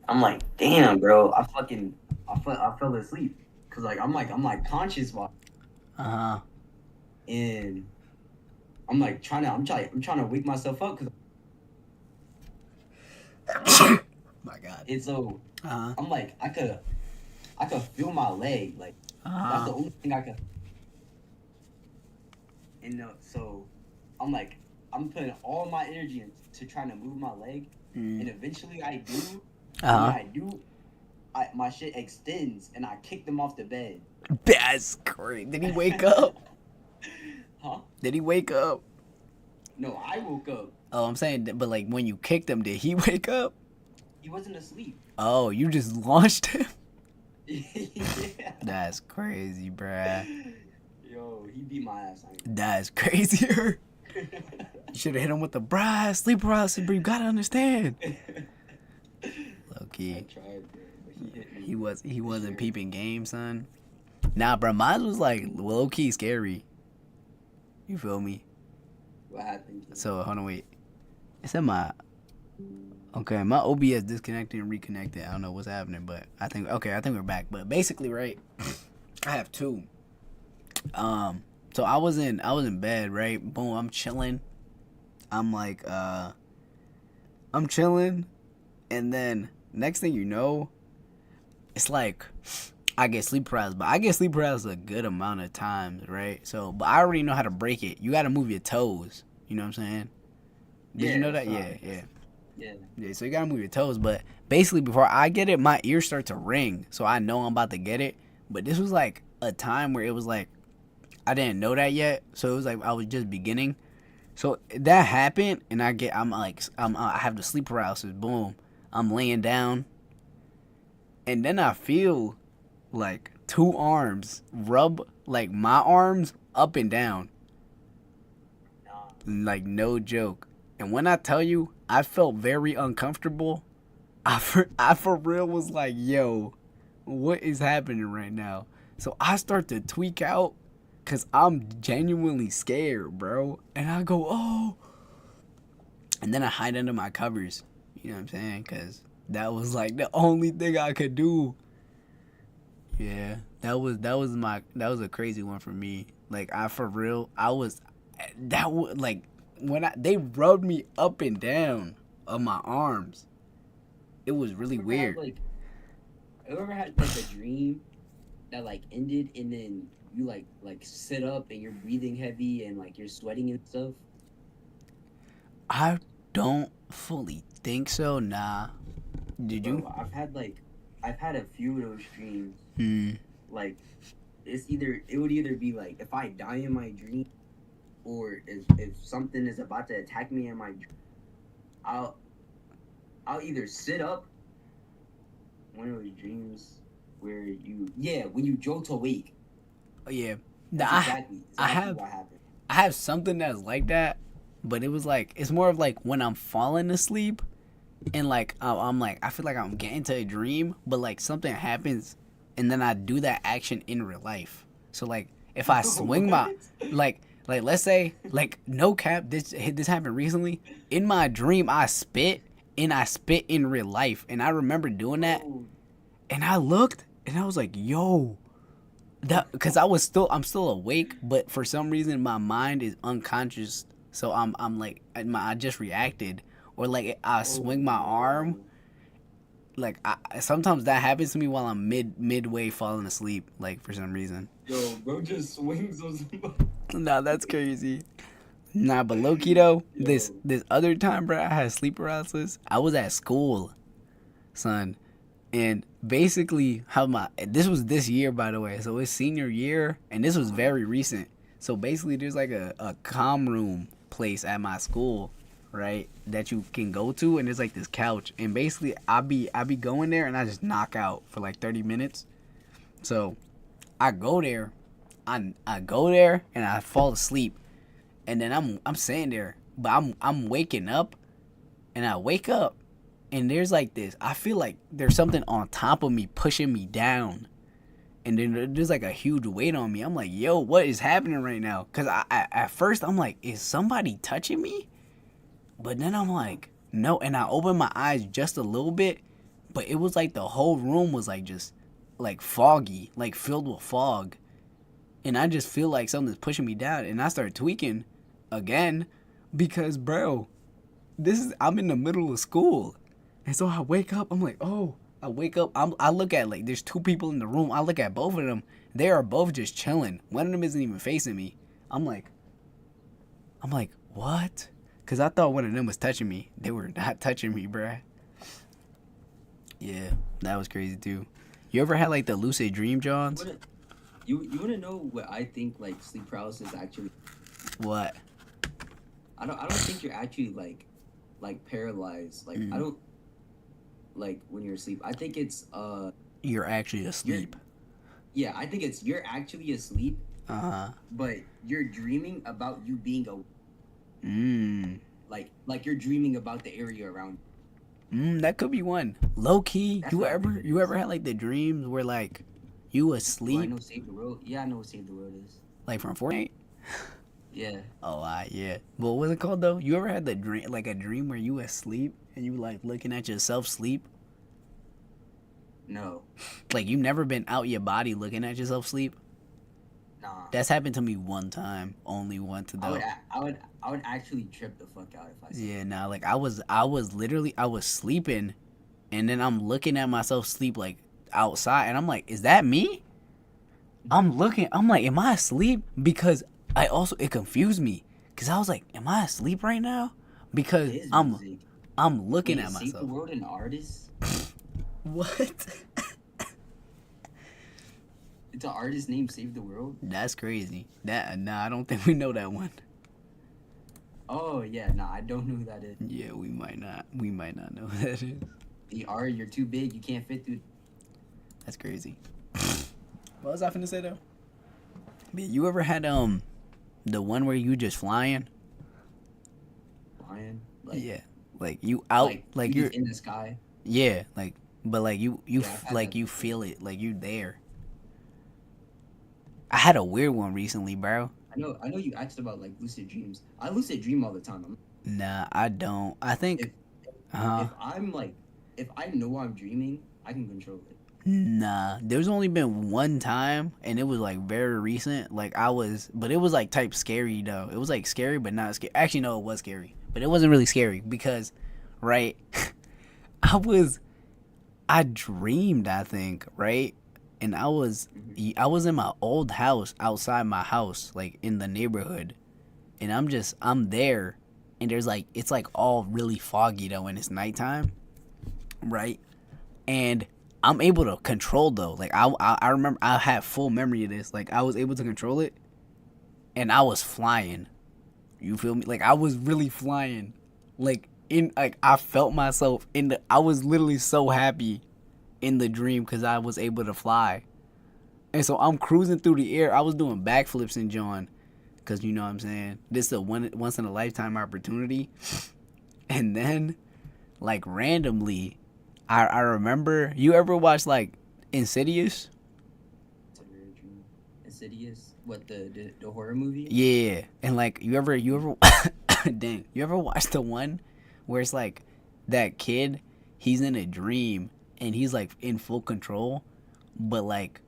I'm like, damn, bro, I fell asleep, cause like I'm like conscious while, Uh and I'm trying to wake myself up, cause huh. My God. it's so Uh huh. I'm like I could feel my leg, like Uh that's huh. the only thing I could, and so I'm like I'm putting all my energy into trying to move my leg, Mm. and eventually I do, and when Uh huh. I do, my shit extends and I kick them off the bed. That's great. Did he wake up? Huh? Did he wake up? No, I woke up. Oh, I'm saying, but like when you kicked him, did he wake up? He wasn't asleep. Oh, you just launched him? Yeah. That's crazy, bruh. Yo, he beat my ass. That's crazier. I You should have hit him with the bruh, sleep paralysis, bro. You gotta understand. Low key. tried, bro, but he hit me. He wasn't Sure. peeping game, son. Nah, bro, mine was like low key scary. You feel me? What happened? So hold on, wait. It's in my okay. My OBS disconnected and reconnected. I don't know what's happening, but I think we're back. But basically, right, I have two. So I was in bed, right? Boom, I'm chilling. I'm like, I'm chilling, and then next thing you know, it's like I get sleep paralysis, but I get sleep paralysis a good amount of times, right? So, but I already know how to break it. You got to move your toes. You know what I'm saying? Did you know that? Yeah. Yeah. So you gotta move your toes. But basically, before I get it, my ears start to ring, so I know I'm about to get it. But this was like a time where it was like I didn't know that yet, so it was like I was just beginning. So that happened, and I have the sleep paralysis. Boom, I'm laying down, and then I feel like two arms rub like my arms up and down, Nah. like no joke. And when I tell you, I felt very uncomfortable. I for real was like, yo, what is happening right now? So I start to tweak out because I'm genuinely scared, bro. And I go, oh. And then I hide under my covers. You know what I'm saying? Because that was like the only thing I could do. Yeah, that was a crazy one for me. Like I for real, I was that was like when they rubbed me up and down on my arms. It was really weird. You ever had like a dream that like ended and then you like sit up and you're breathing heavy and like you're sweating and stuff? I don't fully think so. Nah. Did you? Bro, I've had a few of those dreams. Hmm. Like it would either be like if I die in my dream, or if something is about to attack me in my dream, I'll I'll either sit up. One of those dreams where when you jolt awake. Oh, yeah. That's exactly I have what happened. I have something that's like that, but it was like it's more of like when I'm falling asleep, and like I'm like I feel like I'm getting to a dream, but like something happens, and then I do that action in real life. So like if I swing my like let's say like no cap this happened recently in my dream I spit in real life, and I remember doing that, Oh, and I looked and I was like, yo, that because I'm still awake, but for some reason my mind is unconscious, so I'm like I just reacted, or like I swing my arm, like sometimes that happens to me while I'm midway falling asleep, like for some reason. Yo, bro just swings those. Nah, that's crazy. Nah, but low key though, Yo. this other time, bro, I had sleep paralysis. I was at school, son, and basically how my this was this year, by the way, so it's senior year, and this was very recent. So basically there's like a comm room place at my school, right, that you can go to, and there's like this couch, and basically I be going there and I just knock out for like 30 minutes. So I go there, I go there and I fall asleep, and then I'm sitting there, but I'm waking up, and I wake up, and there's like this. I feel like there's something on top of me pushing me down, and then there's like a huge weight on me. I'm like, yo, what is happening right now? Cause I at first I'm like, is somebody touching me? But then I'm like, no, and I opened my eyes just a little bit, but it was like the whole room was like just like foggy, like filled with fog, and I just feel like something's pushing me down, and I start tweaking again because, bro, I'm in the middle of school, and so I wake up. I'm like, oh, I wake up. I look at, like, there's two people in the room. I look at both of them. They are both just chilling. One of them isn't even facing me. I'm like, what? Cause I thought one of them was touching me. They were not touching me, bruh. Yeah, that was crazy too. You ever had like the lucid dream, Johns? You wanna know what I think like sleep paralysis actually? What? I don't think you're actually like paralyzed. Like I don't like when you're asleep. I think it's You're actually asleep. Yeah, I think it's you're actually asleep. Uh-huh. But you're dreaming about you being a Mm. like you're dreaming about the area around. That could be one. Low key, That's you what I ever think it you is. ever had like the dreams where like you Oh, I asleep, know Save the World. Yeah, I know what Save the World is. like from Fortnite? Yeah. Oh, yeah. But what was it called though? You ever had the dream, like a dream where you asleep and you like looking at yourself sleep? No. Like you never been out your body looking at yourself sleep? Nah. That's happened to me one time, only once though. I would actually trip the fuck out if I saw Yeah, nah, like I was literally I was sleeping, and then I'm looking at myself sleep like outside, and I'm like, is that me? I'm looking, I'm like, am I asleep? Because it confused me, cause I was like, am I asleep right now? Because his I'm music. looking Wait, at Save the myself. World an artist? What? It's an artist named Save the World? That's crazy. Nah, I don't think we know that one. Oh yeah, nah, I don't know who that is. Yeah, we might not know who that is. You're too big, you can't fit through. That's crazy. What was I finna say though? But you ever had the one where you just flying? Lion. Yeah, like you out, like you you're just in the sky. yeah, like but like you Yeah, I've had like that. you feel it, like you there. I had a weird one recently, bro. I know you asked about like lucid dreams. I lucid dream all the time. Nah, I don't. I think If uh if I'm like if I know I'm dreaming, I can control it. nah. There's only been one time, and it was like very recent. Like but it was like type scary though. It was like scary, but not scary. Actually, no, it was scary, but it wasn't really scary because, right? I dreamed, I think, right? And I was in my old house outside my house, like in the neighborhood. And I'm there, and there's like, it's like all really foggy though, and it's nighttime, right? And I'm able to control though. Like I remember I had full memory of this. Like I was able to control it, and I was flying. You feel me? Like I was really flying. Like I felt myself I was literally so happy in the dream because I was able to fly. And so I'm cruising through the air. I was doing backflips in John, because you know what I'm saying. This is a once in a lifetime opportunity. And then, like randomly, I remember, you ever watched like Insidious? It's a weird dream. Insidious? What the horror movie? Yeah, and like you ever dang, you ever watch the one where it's like that kid, he's in a dream and he's like in full control, but like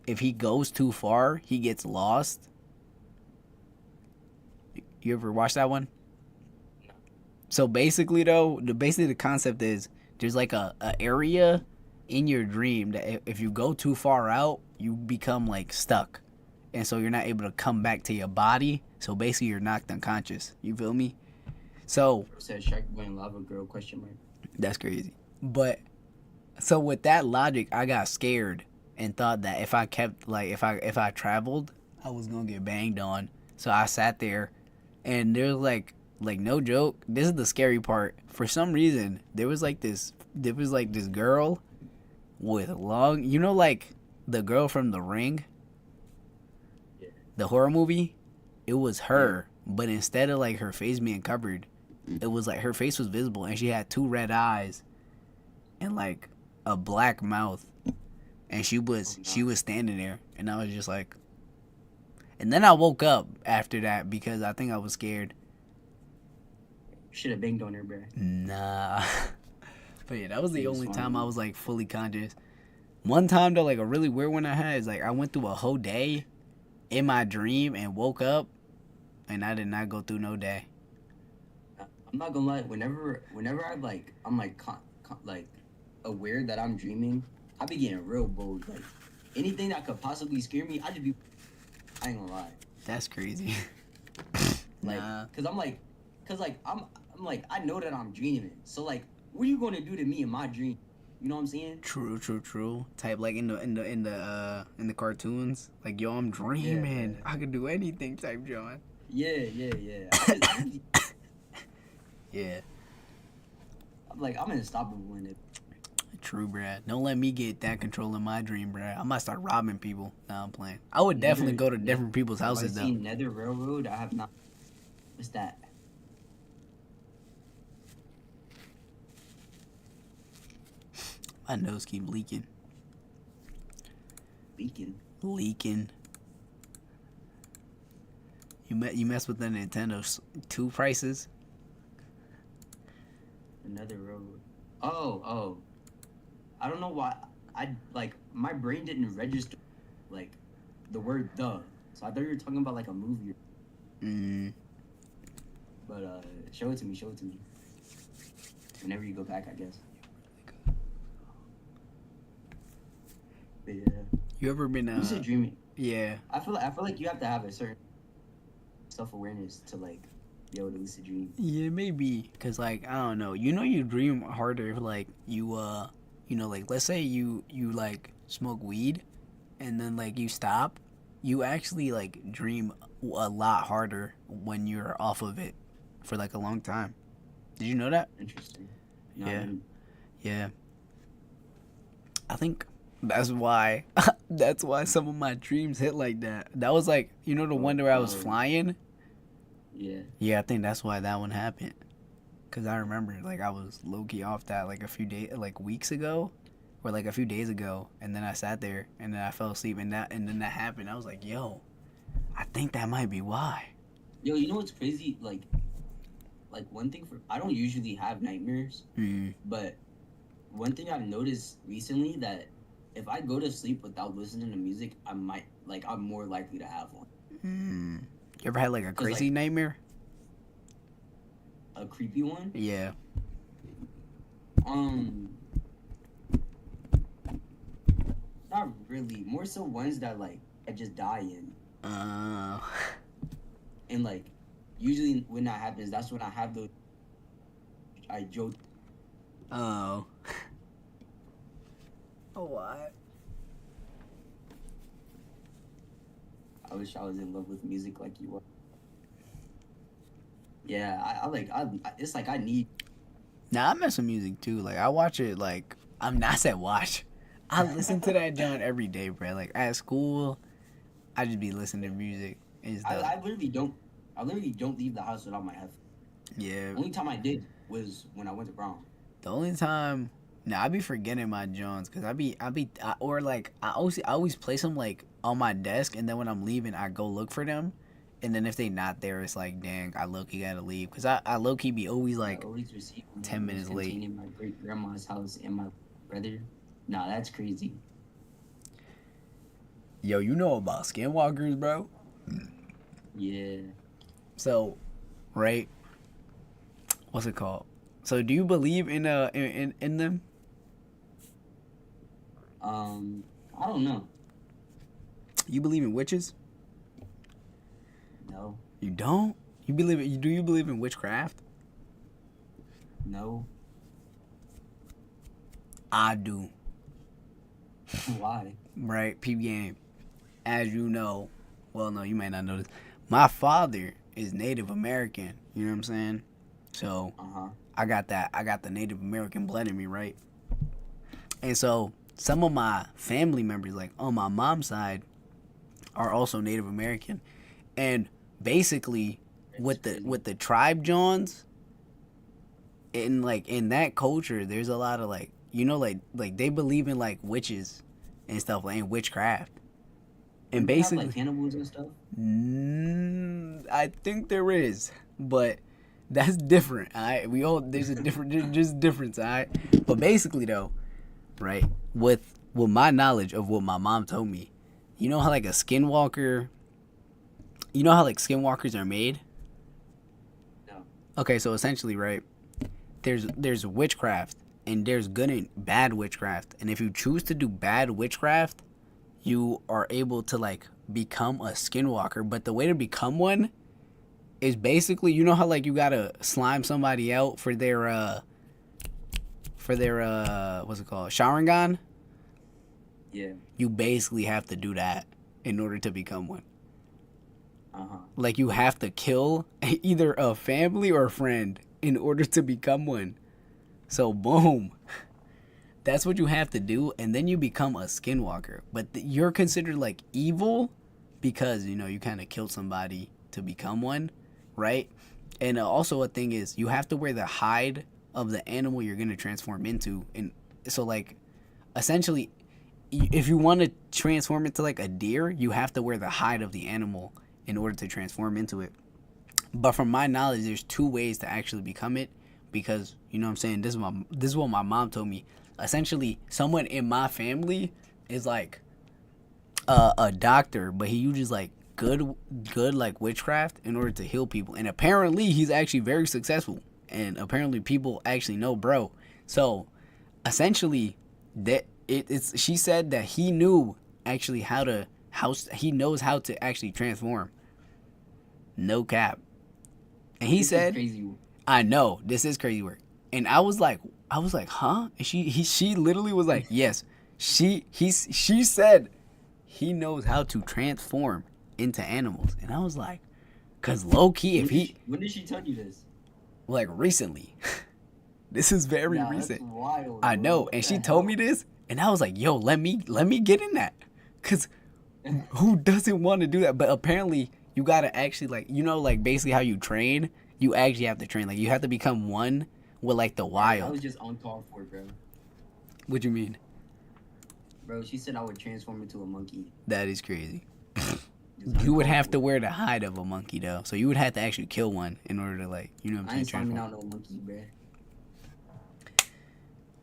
if he goes too far, he gets lost. You ever watch that one? So basically though, the concept is there's like a area in your dream that if you go too far out, you become like stuck. And so you're not able to come back to your body. So basically you're knocked unconscious. You feel me? So Said Shark Boy and Lava Girl question mark. that's crazy. But So with that logic, I got scared and thought that if I kept like if I traveled, I was gonna get banged on. So I sat there, and there's like no joke. This is the scary part. For some reason, there was like this girl with long, like the girl from The Ring, Yeah. the horror movie. It was her, but instead of like her face being covered, it was like her face was visible, and she had two red eyes and like a black mouth, and she was standing there, and I was just like, and then I woke up after that because I think I was scared. Should have banged on her, bro. Nah, but yeah, that was the You was only smart. time I was like fully conscious. One time though, like a really weird one I had is like I went through a whole day in my dream and woke up, and I did not go through no day. I'm not gonna lie. Whenever I'm like like aware that I'm dreaming, I be getting real bold. Like anything that could possibly scare me, I just be. I ain't gonna lie. That's crazy. Like, Nah. I'm like I know that I'm dreaming. So like, what are you gonna do to me in my dream? You know what I'm saying? True. Type like in the cartoons, like yo, I'm dreaming. Yeah. I could do anything. Type John. Yeah. Yeah, I'm like I'm unstoppable in it. true, bruh. Don't let me get that control in my dream, bruh. I might start robbing people. Nah, I'm playing. I would definitely go to different people's houses I though. seen Nether Railroad. I have not. What's that? My nose keep leaking. Beacon. You mess with the Nintendo 2 prices. Another Railroad. Oh. I don't know why. I like my brain didn't register like the word "the," so I thought you were talking about like a movie. Mm, But show it to me. Whenever you go back, I guess. But yeah. you ever been You said dreaming. yeah. I feel like you have to have a certain self-awareness to like be able to lucid dream. Yeah, maybe. Cause like I don't know. You dream harder if like like let's say you like smoke weed, and then like you stop. You actually like dream a lot harder when you're off of it for like a long time. Did you know that? Interesting. Yeah. Yeah. I think that's why that's why some of my dreams hit like that. That was like the one where I was flying. Yeah. Yeah, I think that's why that one happened. Cause I remember like I was low key off that like a few days, like weeks ago, or like a few days ago, and then I sat there and then I fell asleep and then that happened. I was like, yo, I think that might be why. Yo, you know what's crazy? Like one thing I don't usually have nightmares, Mm. but one thing I've noticed recently that if I go to sleep without listening to music, I'm more likely to have one. Mm. You ever had like a 'Cause, crazy nightmare? A creepy one? Yeah. Not really. More so ones that like I just die in. Uh. And like usually when that happens, that's when I have those I joke. Oh. Oh, what? I wish I was in love with music like you were. Yeah, I it's like I need. Nah, I mess with music too. Like I watch it. Like I'm not said watch. I listen to that John every day, bro. Like at school, I just be listening to music. It's dope. I literally don't leave the house without my headphones. Yeah. Only time I did was when I went to Brown. The only time, I be forgetting my Jones because I always place them like on my desk, and then when I'm leaving, I go look for them, and then if they not there, it's like, dang, I low key gotta leave because I low key be always like, I always receive 10 minutes late. In my great grandma's house and my brother. Nah, that's crazy. yo, you know about skinwalkers, bro? Yeah. So, right? What's it called? So, do you believe in them? I don't know. You believe in witches? No. You don't? Do you believe in witchcraft? No. I do. Why? Right? Peep game. As you know, well, no, you might not know this. My father is Native American. You know what I'm saying? So Uh-huh. I got that. I got the Native American blood in me, right? And so some of my family members, like on my mom's side, are also Native American. And basically, with the tribe Johns, in that culture, there's a lot of like they believe in like witches and stuff like and witchcraft. And Do they have basically, like cannibals and stuff? I think there is, but that's different. We all there's a different there's just difference. But basically though, right? With my knowledge of what my mom told me, you know how like a skinwalker, you know how like skinwalkers are made. No. Okay, so essentially, right? There's witchcraft and there's good and bad witchcraft, and if you choose to do bad witchcraft, you are able to like become a skinwalker. But the way to become one is basically, you know how like you gotta slime somebody out for their what's it called, Sharingan. Yeah. You basically have to do that in order to become one. Uh-huh. Like you have to kill either a family or a friend in order to become one. So boom, that's what you have to do, and then you become a skinwalker. But you're considered like evil because you know you kind of killed somebody to become one, right? And also a thing is you have to wear the hide of the animal you're gonna transform into, and so like essentially, if you want to transform into like a deer, you have to wear the hide of the animal in order to transform into it. But from my knowledge, there's two ways to actually become it, because you know what I'm saying, this is what my mom told me. Essentially, someone in my family is like a doctor, but he uses like good like witchcraft in order to heal people, and apparently he's actually very successful, and apparently people actually know bro. So essentially, that it's she said that he knew actually he knows how to actually transform. No cap. And he This is said, crazy. I know this is crazy work. And I was like, huh? And she literally was like, yes. She said he knows how to transform into animals. And I was like, cause low key, if he When did she tell you this? like recently, this is very Nah, recent. that's wild. I Bro. know, What and the she told hell? me this, and I was like, yo, let me get in that, cause who doesn't want to do that? But apparently, you gotta actually like, you know, like basically how you train, you actually have to train. Like you have to become one with like the That wild. was just uncalled for, bro. What you mean? Bro, she said I would transform into a monkey. That is crazy. Just You would uncalled have for. to wear the hide of a monkey though, so you would have to actually kill one in order to like, you know what I I'm ain't saying, sliming transform. out no monkey, bro.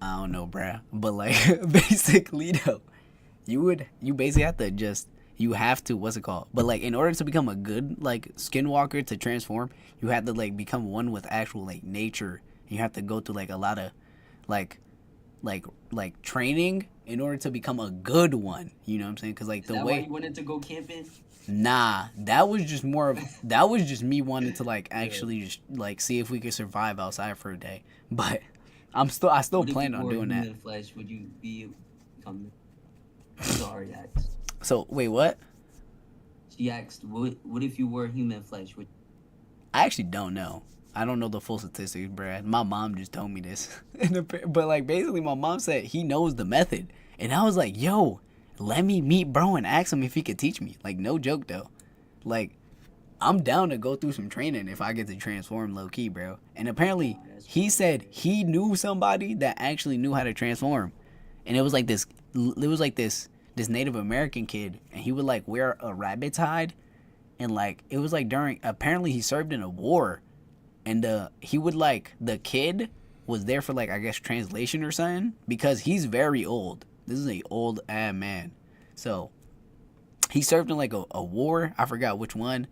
I don't know, bruh. But like basically though, you basically have to just you have to what's it called? But like in order to become a good like skinwalker to transform, you have to like become one with actual like nature. You have to go through like a lot of like like training in order to become a good one. You know what I'm saying? Cuz like Is the that why way you wanted to go camping? nah, that was just more of that was just me wanting to like actually just like see if we could survive outside for a day. But I still What if plan you on wore doing that. human flesh? Would you be coming? Sorry, asked. So wait, what? She asked, "What if you were human flesh?" Would I actually don't know. I don't know the full statistics, Brad. My mom just told me this. But like basically my mom said he knows the method. And I was like, yo, let me meet bro and ask him if he could teach me. Like no joke though. Like I'm down to go through some training if I get to transform low key, bro. And apparently he said he knew somebody that actually knew how to transform. And it was like this Native American kid, and he would like wear a rabbit's hide, and like it was like during apparently he served in a war, and he would like the kid was there for like I guess translation or something because he's very old. This is a old ass man, so he served in like a war. I forgot which one,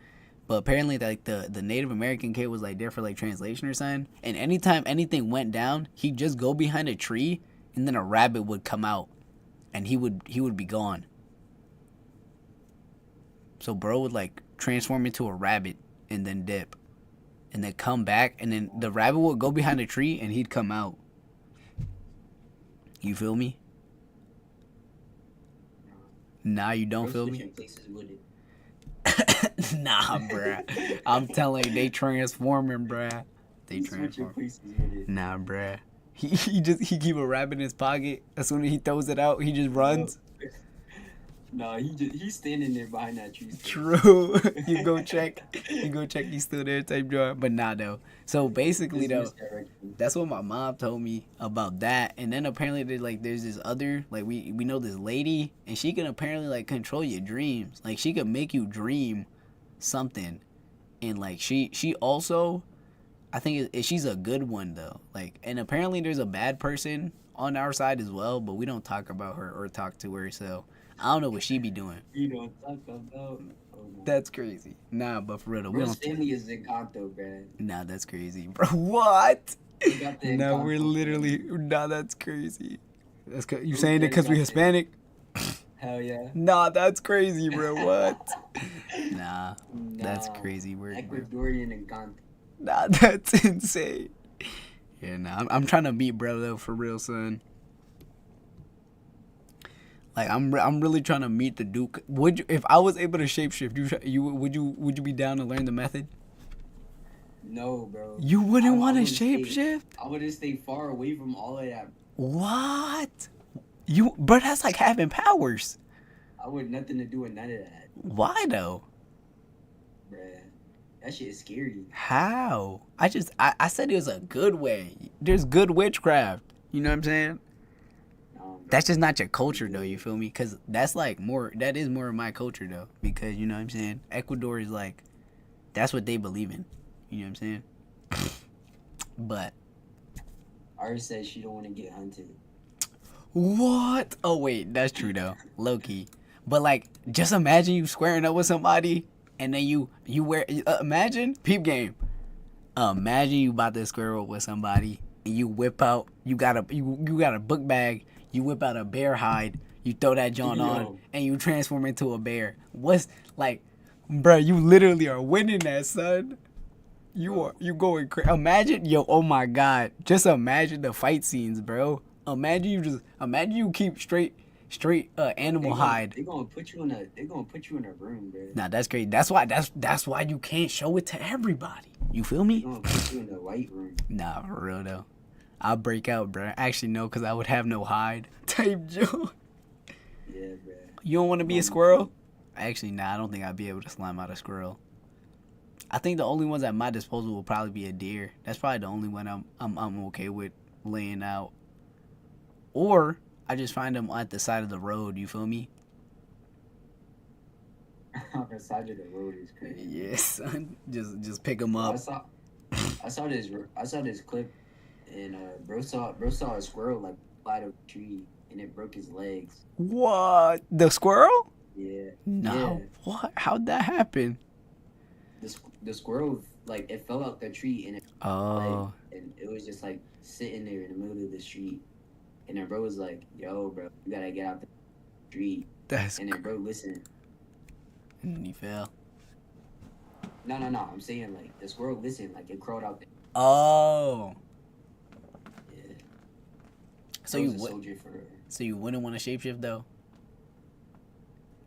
but apparently like the Native American kid was like there for like translation or something. And anytime anything went down, he'd just go behind a tree, and then a rabbit would come out, and he would be gone. So bro would like transform into a rabbit and then dip, and then come back, and then the rabbit would go behind a tree and he'd come out. You feel me? Nah, you don't Bro feel me? switching places with it. Nah, bruh. I'm telling you, they transforming, bruh. They He's switching transform. places with it. Nah, bruh. He keep a rabbit in his pocket. As soon as he throws it out, he just runs. No, he's standing there behind that tree. True. You go check. He's still there type job. But nah, though. So basically, though, that's what my mom told me about that. And then apparently there's this other, like, we know this lady, and she can apparently like control your dreams. Like, she can make you dream something. And like she also, I think she's a good one though. Like, and apparently there's a bad person on our side as well, but we don't talk about her or talk to her. So I don't know what she be doing. You don't talk about. Oh, no. That's crazy. Nah, but for real though, we Bro's don't. family is Encanto, bruh. Nah, that's crazy, bro. What? We got the No, Encanto we're family. literally. Nah, that's crazy. That's you Bro, saying it they because we got the- Hispanic? Hell yeah. Nah, that's crazy, bro. What? Nah, that's Nah, crazy work, bro. Ecuadorian Encanto. Nah, that's insane. Yeah, nah, I'm trying to meet bro though, for real, son. Like, I'm really trying to meet the Duke. Would you, if I was able to shapeshift, would you be down to learn the method? No, bro. You wouldn't I want to wouldn't stay- shapeshift? I would just stay far away from all of that. What? Bro, that's like having powers. I would nothing to do with none of that, Why though? bruh. That shit is scary. How? I said it was a good way. There's good witchcraft. You know what I'm saying? Bro. That's just not your culture though, you feel me? Cause that is more of my culture though. Because you know what I'm saying? Ecuador is like, that's what they believe in. You know what I'm saying? But Ours says she don't want to get hunted. what? Oh wait, that's true though. Low key. But like, just imagine you squaring up with somebody and then you wear imagine peep game. Imagine you about to square up with somebody and you whip out you got a book bag, you whip out a bear hide, you throw that joint Yo. on and you transform into a bear. What's like, bruh, you literally are winning that, son. You going crazy. Imagine, oh my god, just imagine the fight scenes, bro. Imagine you keep straight animal hide. They're gonna put you in a room, bro. Nah, that's great. That's why you can't show it to everybody. You feel me? They're gonna put you in the white room. Nah, for real though. I'll break out, bro. Actually, no, because I would have no hide. Type Joe. Yeah, bro. You don't want to be a squirrel? Actually, nah, I don't think I'd be able to slime out a squirrel. I think the only ones at my disposal will probably be a deer. That's probably the only one I'm okay with laying out. Or I just find them at the side of the road. You feel me? On the side of the road is crazy. Yeah, son. Just pick them I up. saw this clip, and bro saw a squirrel like fly out of a tree, and it broke his legs. What? The squirrel? Yeah. No. Yeah. What? How'd that happen? The squirrel like it fell out the tree and Oh. and it was just like sitting there in the middle of the street, and then bro was like, "Yo, bro, you gotta get out the street." That's And then bro listened. and he fell. No. I'm saying like the squirrel listened, like it crawled out there. Oh. Yeah. So Bro you was a would. soldier for. So you wouldn't want to shapeshift though?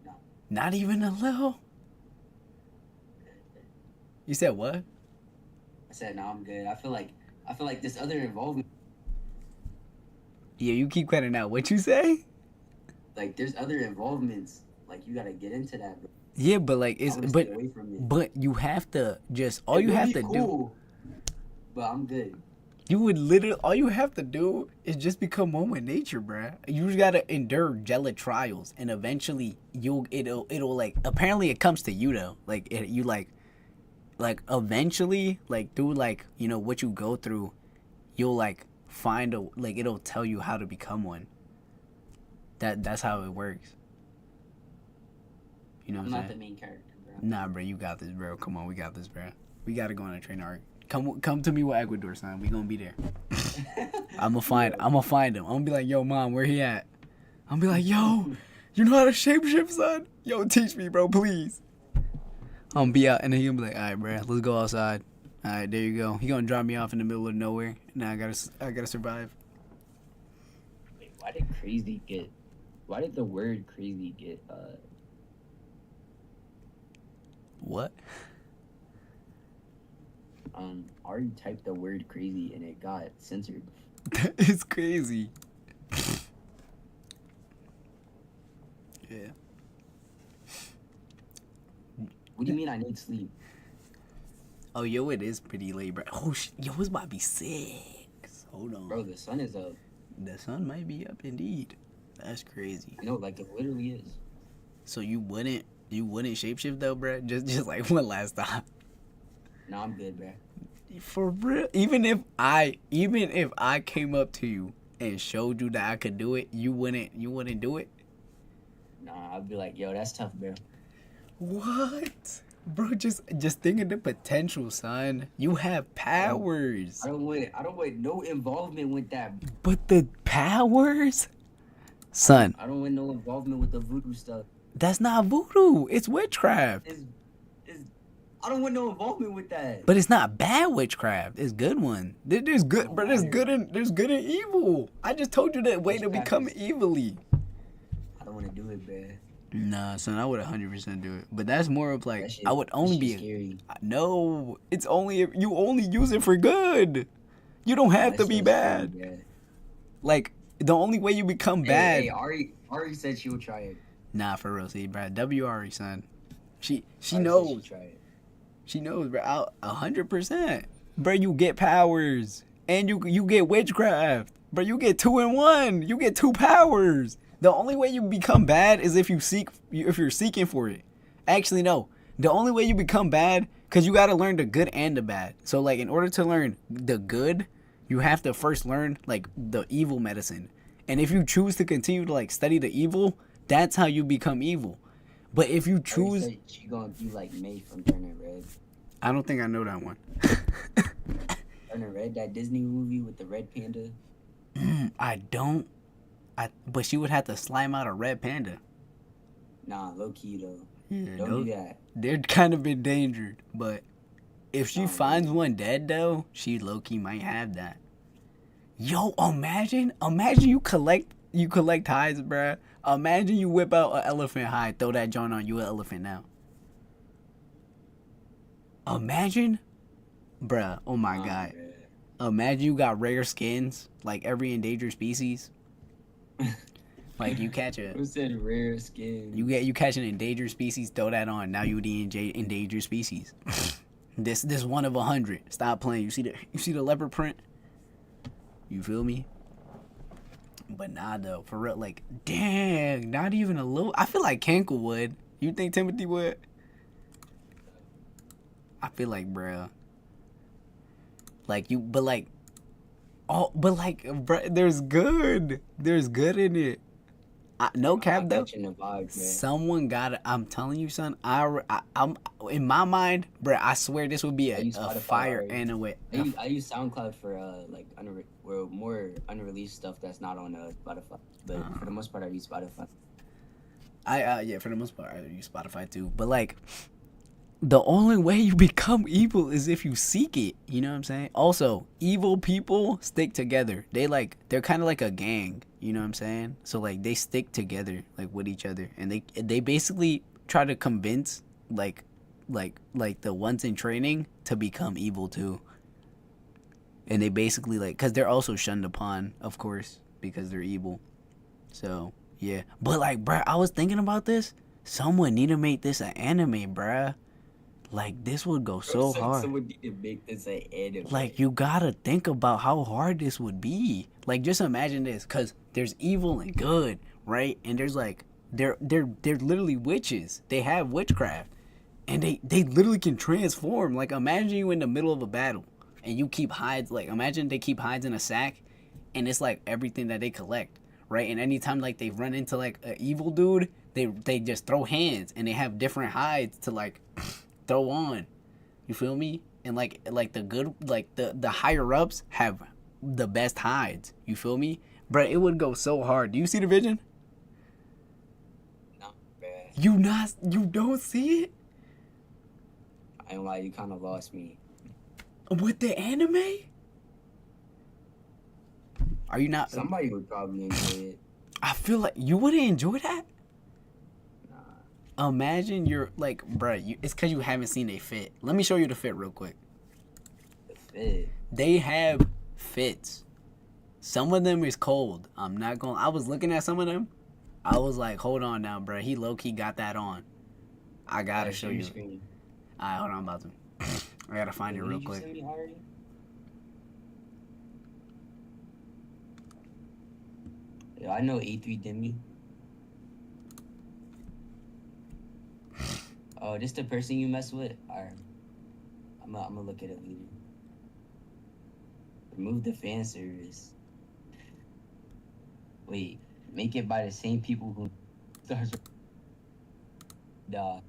No. Not even a little. You said what? I said, "No, I'm good." I feel like this other involvement. Yeah, you keep cutting out. What you say? Like there's other involvements. Like you gotta get into that. Bro. Yeah, but like I it's wanna but stay away from it. but you have to just all It you would have be to do. cool, but I'm good. You would literally all you have to do is just become one with nature, bruh. You just gotta endure jelly trials, and eventually it'll like apparently it comes to you though. Like you like eventually like through like you know what you go through, you'll like find a like it'll tell you how to become one. That's how it works. You know what I'm I'm not saying? the main character, bro. Nah, bro, you got this, bro. Come on, we got this, bro. We gotta go on a train arc. Come to me with Ecuador, son. We gonna be there. I'ma find him. I'm gonna be like, yo, mom, where he at? I'm gonna be like, yo, you know how to shapeshift, son? Yo, teach me, bro, please. I'm gonna be out, and then he gonna be like, all right, bro, let's go outside. All right, there you go. He gonna drop me off in the middle of nowhere. Now I gotta survive. Why did the word crazy get What? Ari typed the word crazy and it got censored. It's crazy. Yeah. What do you mean I need sleep? Oh, yo, it is pretty late, bro. Oh, yo, it's about to be 6. Hold on. Bro, the sun is up. The sun might be up indeed. That's crazy. I know, like it literally is. So you wouldn't shapeshift though, bro? Just like one last time. No, I'm good, bro. For real. Even if I came up to you and showed you that I could do it, you wouldn't do it? Nah, I'd be like, yo, that's tough, bro. What? Bro, just think of the potential, son. You have powers. I don't want no involvement with that. But the powers? Son, I don't want no involvement with the voodoo stuff. that's not voodoo. It's witchcraft. It's I don't want no involvement with that. But it's not bad witchcraft. It's good one. There's good, bro. There's good and evil. I just told you that way to become evilly. I don't want to do it, bro. Nah, son, I would 100% do it. But that's more of like That shit, I would only be scary. No, it's only if you only use it for good. You don't have to be bad. Scary, Like the only way you become bad. Hey, Ari said she would try it. Nah, for real, see, bro. WRE, son. She Ari said knows. she'd try it. She knows, bro. 100%. Bro, you get powers. And you get witchcraft. Bro, you get 2 in 1. You get 2 powers. The only way you become bad is if you're seeking for it. Actually, no. The only way you become bad, because you got to learn the good and the bad. So, like, in order to learn the good, you have to first learn, like, the evil medicine. And if you choose to continue to, like, study the evil, that's how you become evil. But if you choose... Ari said she gonna be like May from Turning Red. I don't think I know that one. Turning Red, that Disney movie with the red panda. I don't. But she would have to slime out a red panda. Nah, low key though. Yeah, Don't do that. They're kind of endangered. But if she Nah, finds one dead though, she low key might have that. Yo, imagine you collect hides, bruh. Imagine you whip out an elephant hide, throw that joint on you, an elephant now. Imagine, bruh. Oh my god. Bruh. Imagine you got rare skins, like every endangered species. Like you catch a, Who said rare skin? you catch an endangered species, throw that on. Now you the endangered species. This one of 100. Stop playing. You see the leopard print? You feel me? But nah, though, for real, like, dang, not even a little. I feel like Kenkel would. You think Timothy would? I feel like, bruh. Like you, but like, oh, but like, bruh, there's good in it. No cap though. The vibe, Someone got it. I'm telling you, son. I'm in my mind, bruh. I swear this would be a fire anime. I use SoundCloud for like more unreleased stuff that's not on Spotify. But for the most part, I use Spotify. Yeah, for the most part, I use Spotify too. But like, the only way you become evil is if you seek it. You know what I'm saying? Also, evil people stick together. They're kind of like a gang. You know what I'm saying? So like they stick together like with each other, and they basically try to convince like the ones in training to become evil too. And they basically like, cause they're also shunned upon, of course, because they're evil. So yeah, but like, bruh, I was thinking about this. Someone need to make this an anime, bruh. Like, this would go so hard. Someone need to make this an anime. Like, you gotta think about how hard this would be. Like, just imagine this, cause there's evil and good, right? And there's like, they're literally witches. They have witchcraft, and they literally can transform. Like, imagine you in the middle of a battle, and you keep hides. Like, imagine they keep hides in a sack, and it's like everything that they collect, right? And anytime like they run into like an evil dude, they just throw hands, and they have different hides to like throw on. You feel me? And like the good, like the higher ups have the best hides. You feel me? Bro, it would go so hard. Do you see the vision? No, man. You don't see it? I ain't lie, you kind of lost me. With the anime? Are you not? Somebody would probably enjoy it. I feel like you wouldn't enjoy that. Nah. Imagine you're like, bruh, it's because you haven't seen a fit. Let me show you the fit real quick. The fit. They have fits. Some of them is cold. I'm not going. I was looking at some of them. I was like, hold on now, bruh. He low key got that on. I gotta show you. Screen. Alright, hold on, I'm about to. I gotta find it real Did you quick. send me already? Yeah, I know A3 Demi. Oh, this the person you mess with? Alright. I'm gonna look at it later. Remove the fan service. Wait, make it by the same people who Duh.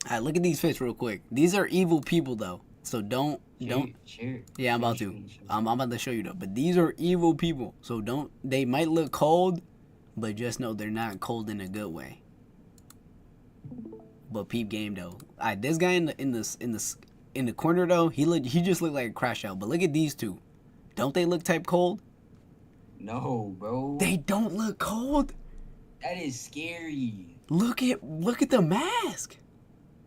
Alright, look at these fits real quick. These are evil people though. So don't. Sure. Yeah, I'm about to. I'm about to show you though. But these are evil people. So don't. They might look cold, but just know they're not cold in a good way. But peep game though. Alright, this guy in the corner though, he just looked like a crash out. But look at these two. Don't they look type cold? No, bro. They don't look cold. That is scary. Look at the mask.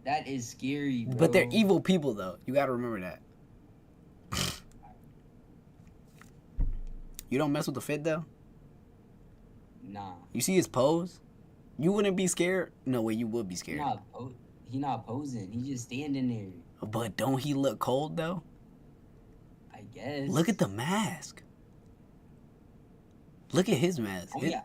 That is scary, bro. But they're evil people though. You gotta remember that. You don't mess with the fit though? Nah. You see his pose? You wouldn't be scared? No way, you would be He scared. not posing. He just standing there. But don't he look cold though? I guess. Look at the mask. Look at his mask. Oh, yeah.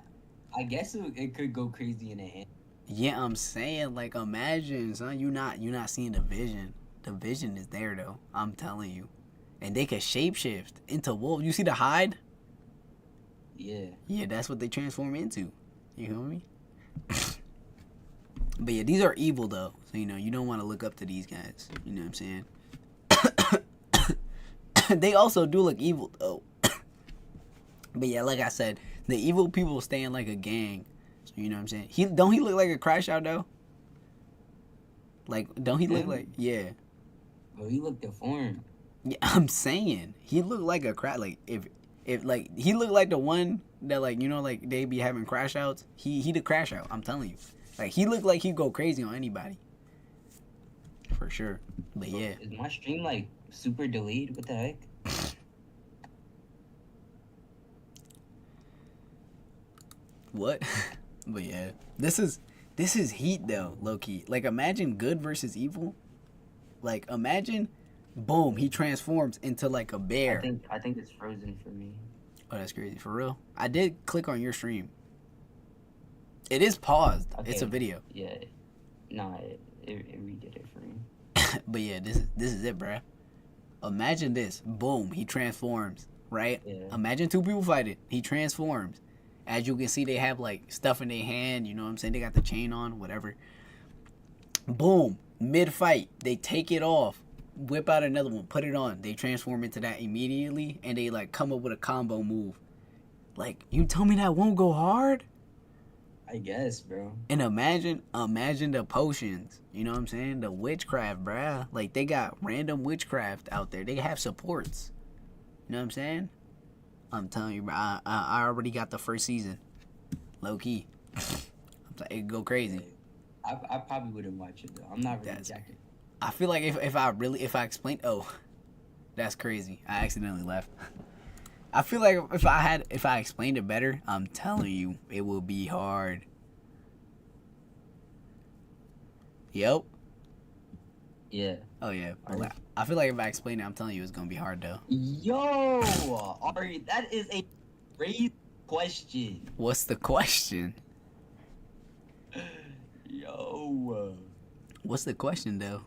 I guess it could go crazy in the hand. Yeah, I'm saying, like, imagine, son, you not seeing the vision. The vision is there though. I'm telling you. And they could shapeshift into wolf. You see the hide? Yeah. Yeah, that's what they transform into. You hear me? But yeah, these are evil though. So you don't want to look up to these guys. You know what I'm saying? They also do look evil though. But yeah, like I said, the evil people stay in like a gang. So you know what I'm saying? He look like a crash out though? Like, don't he look like, yeah. Bro, he looked deformed. Yeah, I'm saying he looked like a crash. Like if like he looked like the one that like like they be having crash outs. He the crash out. I'm telling you, like he looked like he'd go crazy on anybody. For sure. But yeah. Is my stream like super delayed? What the heck? What? But yeah, this is heat though, low key. Like imagine good versus evil. Like imagine, boom, he transforms into like a bear. I think it's frozen for me. Oh, that's crazy. For real? I did click on your stream. It is paused. Okay. It's a video. Yeah. Nah, it redid it for me. But yeah, this is it, bruh. Imagine this. Boom, he transforms, right? Yeah. Imagine two people fighting. He transforms. As you can see, they have like stuff in their hand. You know what I'm saying? They got the chain on, whatever. Boom, mid-fight, they take it off. Whip out another one, put it on. They transform into that immediately, and they like come up with a combo move. Like, you tell me that won't go hard? I guess, bro. And imagine the potions. You know what I'm saying? The witchcraft, bruh. Like, they got random witchcraft out there. They have supports. You know what I'm saying? I'm telling you, bro. I already got the first season. Low key. It go crazy. I probably wouldn't watch it though. I'm not really jacking. I feel like if I explained, that's crazy. I accidentally left. I feel like if I explained it better, I'm telling you, it will be hard. Yep. Yeah. Oh yeah. I feel like if I explain it, I'm telling you, it's gonna be hard though. Yo, Ari, that is a great question. What's the question? Yo. What's the question though?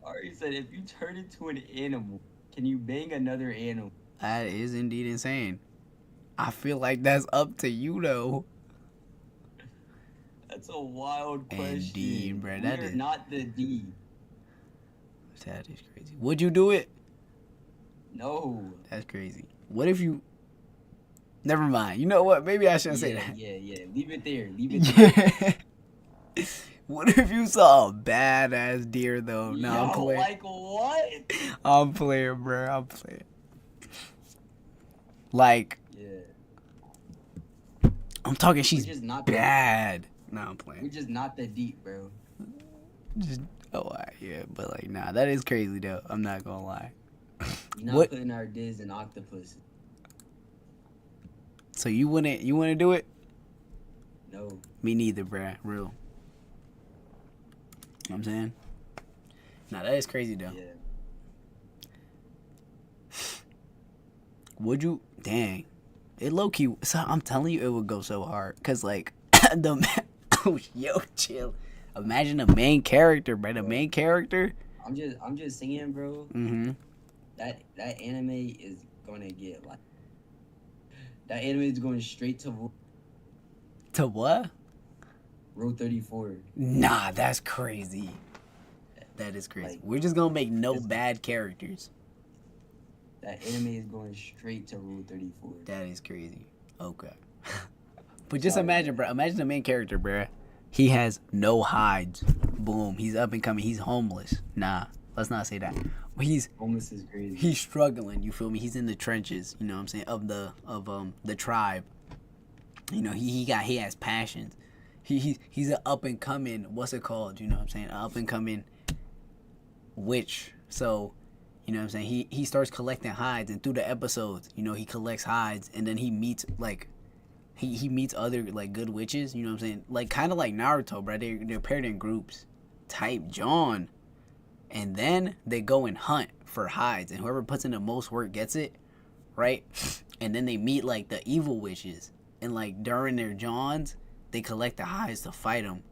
Ari said, if you turn into an animal, can you bang another animal? That is indeed insane. I feel like that's up to you though. That's a wild question. Indeed, bro. That is not the D. That is crazy. Would you do it? No. That's crazy. What if you? Never mind. You know what? Maybe I shouldn't say that. Yeah. Leave it there. Leave it there. What if you saw a badass deer though? No, Yo, I'm playing. like what? I'm playing, bro. I'm playing. Like, Yeah. I'm talking, We're she's just not bad. No, I'm we're playing. just not that deep, bro. Just, yeah, but like, nah, that is crazy though. I'm not gonna lie. You're not What? putting our Diz in octopus. So you wouldn't do it? No. Me neither, bruh. Real. You know what I'm saying? Nah, that is crazy though. Yeah. Would you? Dang. It low key. So I'm telling you, it would go so hard. Cause like the oh, yo, chill. Imagine the main character, bro. The main character. I'm just saying, bro. Mm-hmm. That anime is gonna get like that anime is going straight to To what? Rule 34. Nah, that's crazy. That is crazy. Like, We're just gonna make no it's- bad characters. That anime is going straight to Rule 34. That is crazy. Okay. But just Sorry, imagine, bro. Imagine the main character, bro. He has no hides. Boom. He's up and coming. He's homeless. Nah, let's not say that. But Homeless is crazy. he's struggling. You feel me? He's in the trenches. You know what I'm saying? Of the tribe. You know, he has passions. He's an up and coming. What's it called? You know what I'm saying? An up and coming witch. So, you know what I'm saying? He starts collecting hides, and through the episodes, you know, he collects hides, and then he meets like he meets other like good witches. You know what I'm saying? Like kind of like Naruto, bro. They're paired in groups. Type John, and then they go and hunt for hides, and whoever puts in the most work gets it, right? And then they meet like the evil witches, and like during their Johns, they collect the hides to fight them,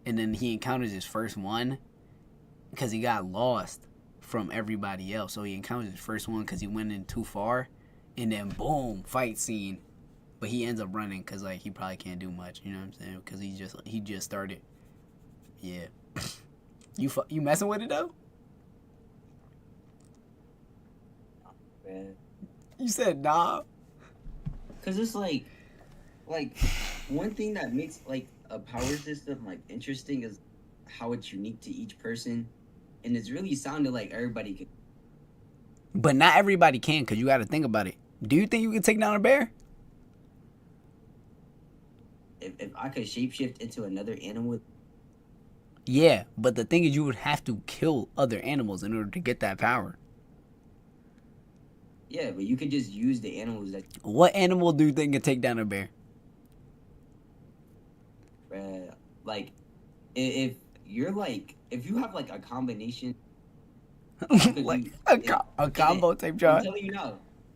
and then he encounters his first one because he got lost from everybody else. So he encounters his first one because he went in too far, and then boom, fight scene. But he ends up running because like he probably can't do much. You know what I'm saying? Because he just started. Yeah. You messing with it though? Man. You said nah. Cause it's like one thing that makes like a power system like interesting is how it's unique to each person, and it's really sounded like everybody could. But not everybody can, because you got to think about it. Do you think you can take down a bear? If I could shapeshift into another animal, Yeah, but the thing is, you would have to kill other animals in order to get that power. yeah, but you could just use the animals that. What animal do you think can take down a bear? Like, if you're like, if you have like a combination, Like a combo type I'm job? telling you now.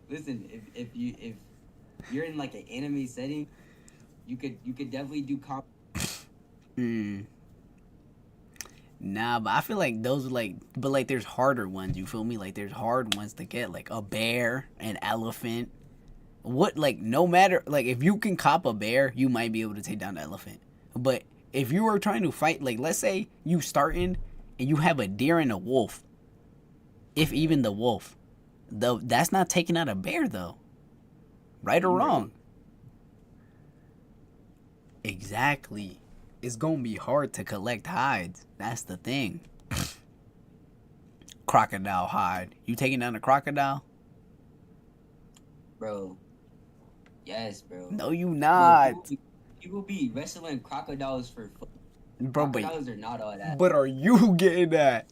Listen, if you're in like an anime setting, you could definitely do Nah, but I feel like those are like, but like there's harder ones. You feel me? Like there's hard ones to get, like a bear, an elephant. What like no matter like if you can cop a bear, you might be able to take down the elephant. But if you are trying to fight, like let's say you starting and you have a deer and a wolf, if even the wolf, though that's not taking out a bear though, right or wrong? Exactly. It's gonna be hard to collect hides. That's the thing. Crocodile hide. You taking down a crocodile? bro. Yes, bro. No, you Bro, not. people be wrestling crocodiles for fun. Bro, but Crocodiles are not all that. are you getting that?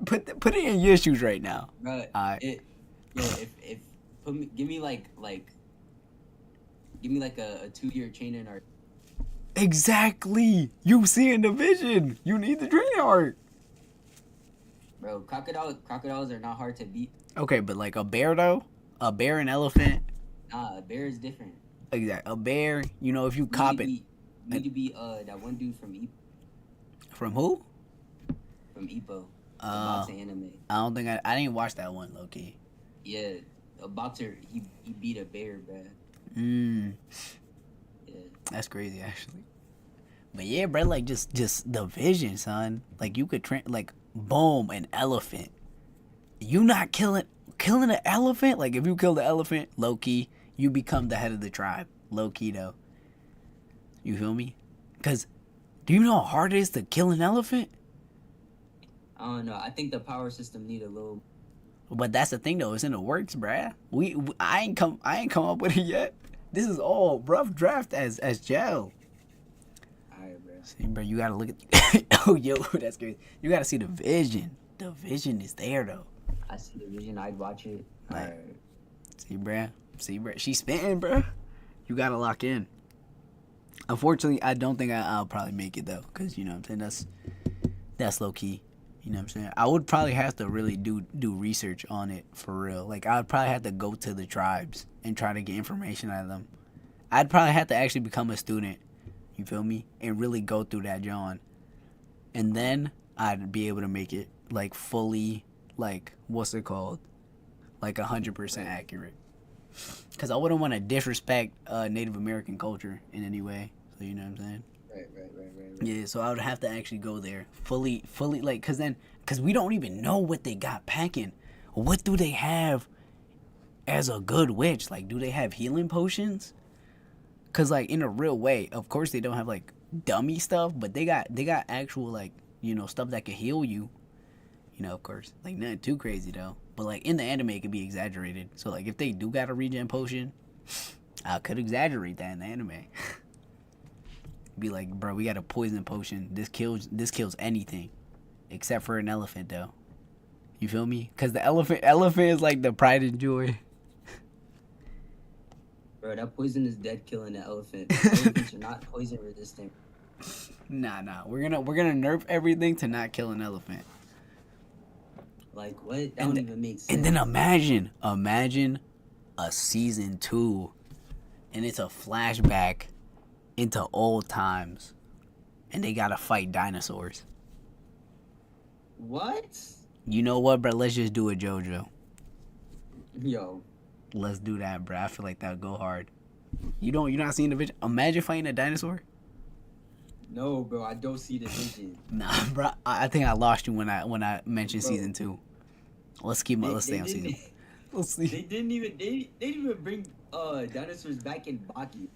Put it in your shoes right now. Bro, Alright. if give me like a 2-year training or Exactly. You see in the vision. You need the training art. bro, crocodiles are not hard to beat. Okay, but like a bear though? A bear and elephant? Nah, a bear is different. Exactly. A bear, you know, if you cop it. You need to be that one dude from From who? Ippo. The Uh, boxing anime. I don't think I didn't watch that one, low key. Yeah, a boxer he beat a bear, bro. Yeah, Yeah. that's crazy actually. But yeah, bro, like just the vision, son. Like you could like boom, an elephant. You not killing an elephant? Like if you kill the elephant, low key, you become the head of the tribe. Low key though. You feel me? Cause do you know how hard it is to kill an elephant? I don't know. I think the power system need a little. But that's the thing though, it's in the works, bruh. I ain't come up with it yet. This is all rough draft as gel. Alright, bro. See, bro, you gotta look at oh yo, that's crazy. You gotta see the vision. The vision is there though. I see the vision. I'd watch it. Like, Alright. See, bruh. She's spitting, bruh. You gotta lock in. Unfortunately, I don't think I'll probably make it though, cause you know what I'm saying, that's low key. You know what I'm saying? I would probably have to really do research on it for real. Like I would probably have to go to the tribes and try to get information out of them. I'd probably have to actually become a student. You feel me? And really go through that, John. And then I'd be able to make it like fully, like what's it called? Like 100% accurate. Cause I wouldn't want to disrespect Native American culture in any way. So you know what I'm saying? Right. Yeah, so I would have to actually go there fully, like, cause we don't even know what they got packing. What do they have as a good witch? Like, do they have healing potions? Cause like in a real way, of course they don't have like dummy stuff, but they got actual like, you know, stuff that can heal you. You know, of course, like nothing too crazy though. But like in the anime, it could be exaggerated. So like if they do got a regen potion, I could exaggerate that in the anime. Be like, bro, we got a poison potion. This kills anything, except for an elephant, though. You feel me? Cause the elephant is like the pride and joy. Bro, that poison is dead killing the elephant. Elephants are not poison resistant. Nah. We're gonna nerf everything to not kill an elephant. Like what? That don't even make sense. And then imagine a season 2, and it's a flashback into old times, and they gotta fight dinosaurs. What? You know what, bro? Let's just do it, JoJo. Yo. Let's do that, bro. I feel like that would go hard. You're not seeing the vision? Imagine fighting a dinosaur. No, bro, I don't see the vision. Nah, bro. I think I lost you when I mentioned season 2. Let's stay on season. Let's see. They didn't even bring dinosaurs back in Baki.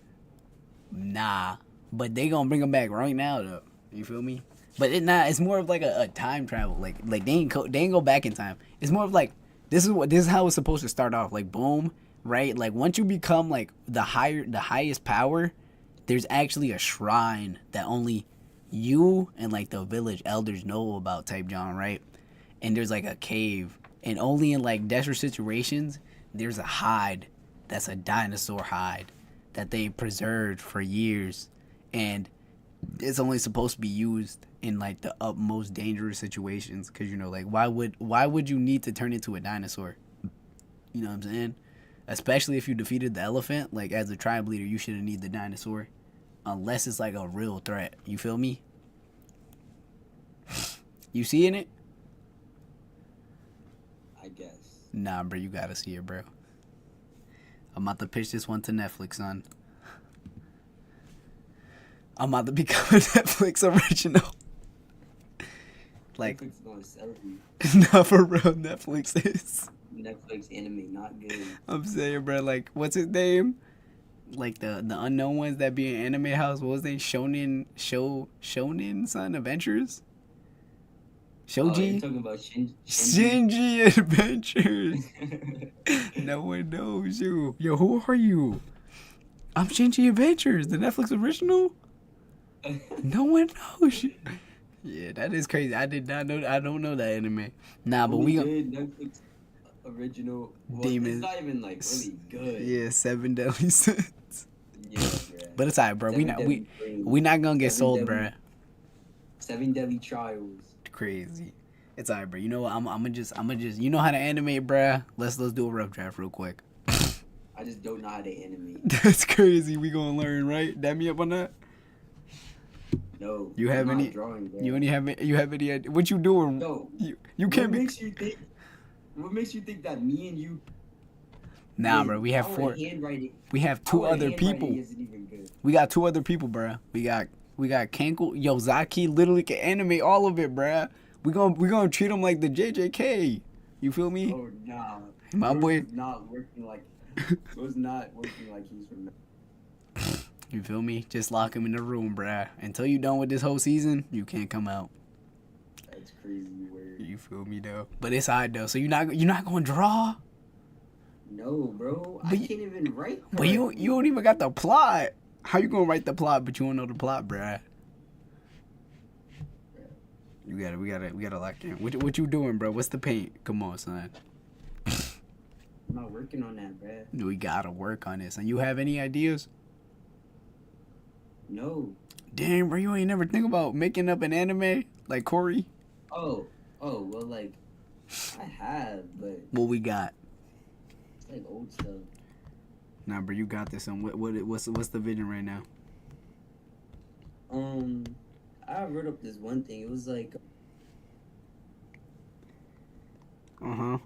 Nah, but they gonna bring them back right now though. You feel me? But it's more of like a time travel. Like they ain't go back in time. It's more of like this is how it's supposed to start off. Like boom, right? Like once you become like the highest power, there's actually a shrine that only you and like the village elders know about, type John, right? And there's like a cave, and only in like desperate situations there's a hide that's a dinosaur hide that they preserved for years, and it's only supposed to be used in like the utmost dangerous situations. Because you know, like why would you need to turn into a dinosaur? You know what I'm saying? Especially if you defeated the elephant, like as a tribe leader, you shouldn't need the dinosaur unless it's like a real threat. You feel me? You seeing it? I guess. Nah, bro, you gotta see it, bro. I'm about to pitch this one to Netflix, son. I'm about to become a Netflix original. Like, Netflix is gonna sell you. not for real, Netflix is. Netflix anime, not good. I'm saying, bro, like, what's his name? Like, the unknown ones that be in Anime House, what was they? Shonen, son, Adventures? Oh, you're Shoji? talking about Shinji Adventures. No one knows you. Yo, who are you? I'm Shinji Adventures, the Netflix original? No one knows you. Yeah, that is crazy. I did not know. I don't know that anime. Nah, but we did Netflix original. Well, Demon. It's not even like really good. Yeah, 7 Deadly Sins. Yeah, bruh. But it's alright, bro. We not gonna get sold, bro. 7 Deadly Trials. Crazy. It's alright, bro. You know what? I'm gonna just. You know how to animate, bruh. Let's do a rough draft real quick. I just don't know how to animate. That's crazy. We gonna learn, right? Dab me up on that. No. You have I'm not any? drawing, bro. You have any? What you doing? No. You can't be. What makes you think that me and you? Nah, bro. We have our 4. handwriting- We have our 2 other handwriting people. isn't even good. We got 2 other people, bruh. We got Kenko. Yo, Zaki literally can animate all of it, bruh. We gonna treat him like the JJK. You feel me? Oh nah. My boy. Was not working like. Was not working like he's from. You feel me? Just lock him in the room, bruh. Until you done with this whole season, you can't come out. That's crazy weird. You feel me though? But it's hard though. So you're not gonna draw. No, bro. I But can't even write. But you correctly. don't even got the plot. How you gonna write the plot but you don't know the plot, bruh? We gotta lock in. What you doing, bro? What's the paint? Come on, son. I'm not working on that, bro. We gotta work on this. And you have any ideas? No. Damn, bro, you ain't never think about making up an anime like Corey? Oh, well, like, I have, but What we got? it's like old stuff. Nah, bro, you got this. And what's the vision right now? I wrote up this one thing. It was like Uh-huh.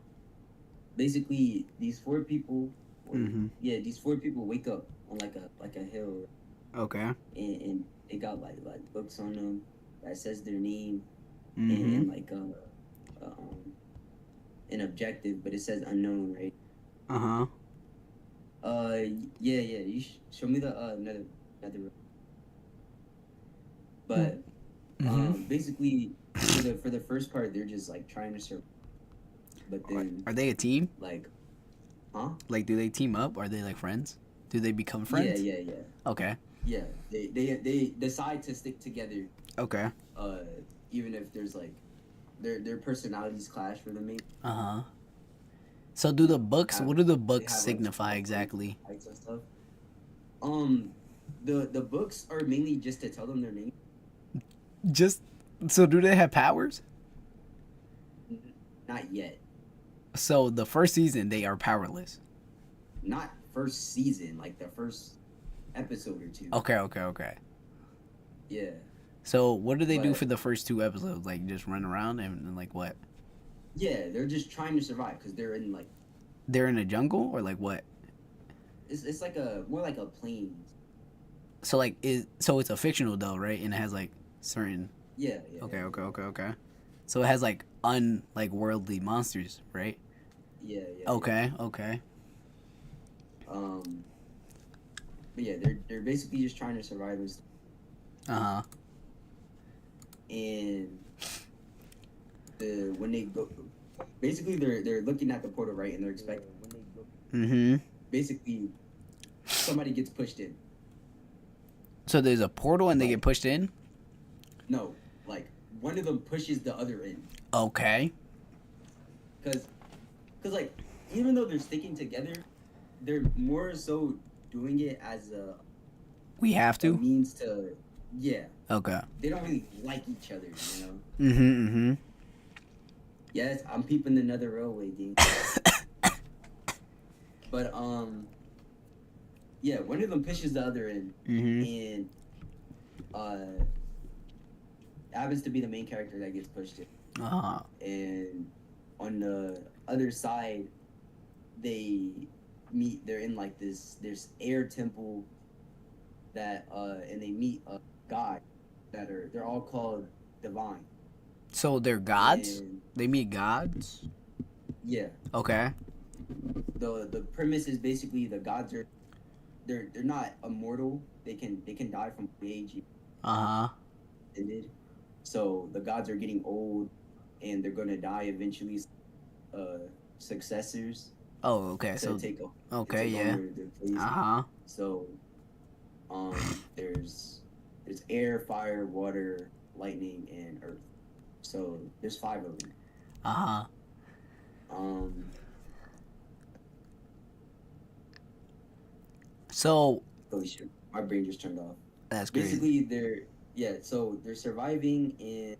basically these four people. Mhm. Yeah, these four people wake up on like a hill, Okay. and they got like books on them that says their name Mhm. and like an objective, but it says unknown, right? Uh-huh. Yeah. You show me the another. But Mhm. basically for the first part, they're just like trying to survive. But then Are they a team? like, huh? Like, do they team up? Are they like friends? Do they become friends? Yeah. Okay. Yeah, they decide to stick together, Okay. even if there's like their personalities clash for the main Uh-huh. So do the books, what do the books have, like, signify small exactly? fights and stuff. The books are mainly just to tell them their name. Just, so do they have powers? Not yet. So the first season, they are powerless. Not first season, like the first episode or two. Okay. Yeah. So what do they do But- for the first 2 episodes? Like, just run around and like what? Yeah, they're just trying to survive because they're in like They're in a jungle or like what? it's like a more like a plains. So like, so it's a fictional though, right? And it has like certain. Yeah. Okay. So it has like like worldly monsters, right? Yeah. Okay. But yeah, they're basically just trying to survive and stuff. Uh-huh. And when they go, basically they're looking at the portal, right, and they're expecting when they go, Mm-hmm. basically somebody gets pushed in. So there's a portal and they get pushed in? No, like one of them pushes the other in, Okay. because like even though they're sticking together, they're more so doing it as We have a to? means to, yeah, Okay. they don't really like each other, you know. Mm-hmm. Yes, I'm peeping another railway game. But yeah, one of them pushes the other in, Mm-hmm. and happens to be the main character that gets pushed in. Uh-huh. And on the other side, they meet. They're in like this air temple that and they meet a god they're all called divine. So they're gods? And, They meet gods? yeah. Okay. The premise is basically the gods are they're not immortal. They can die from age Uh-huh. ended. So the gods are getting old and they're gonna die eventually. Successors Oh, okay. to So take okay, take yeah. over their place. Uh-huh. So there's air, fire, water, lightning, and earth. So there's 5 of them. Uh-huh. So Holy shit, my brain just turned off. that's crazy. Basically, so they're surviving and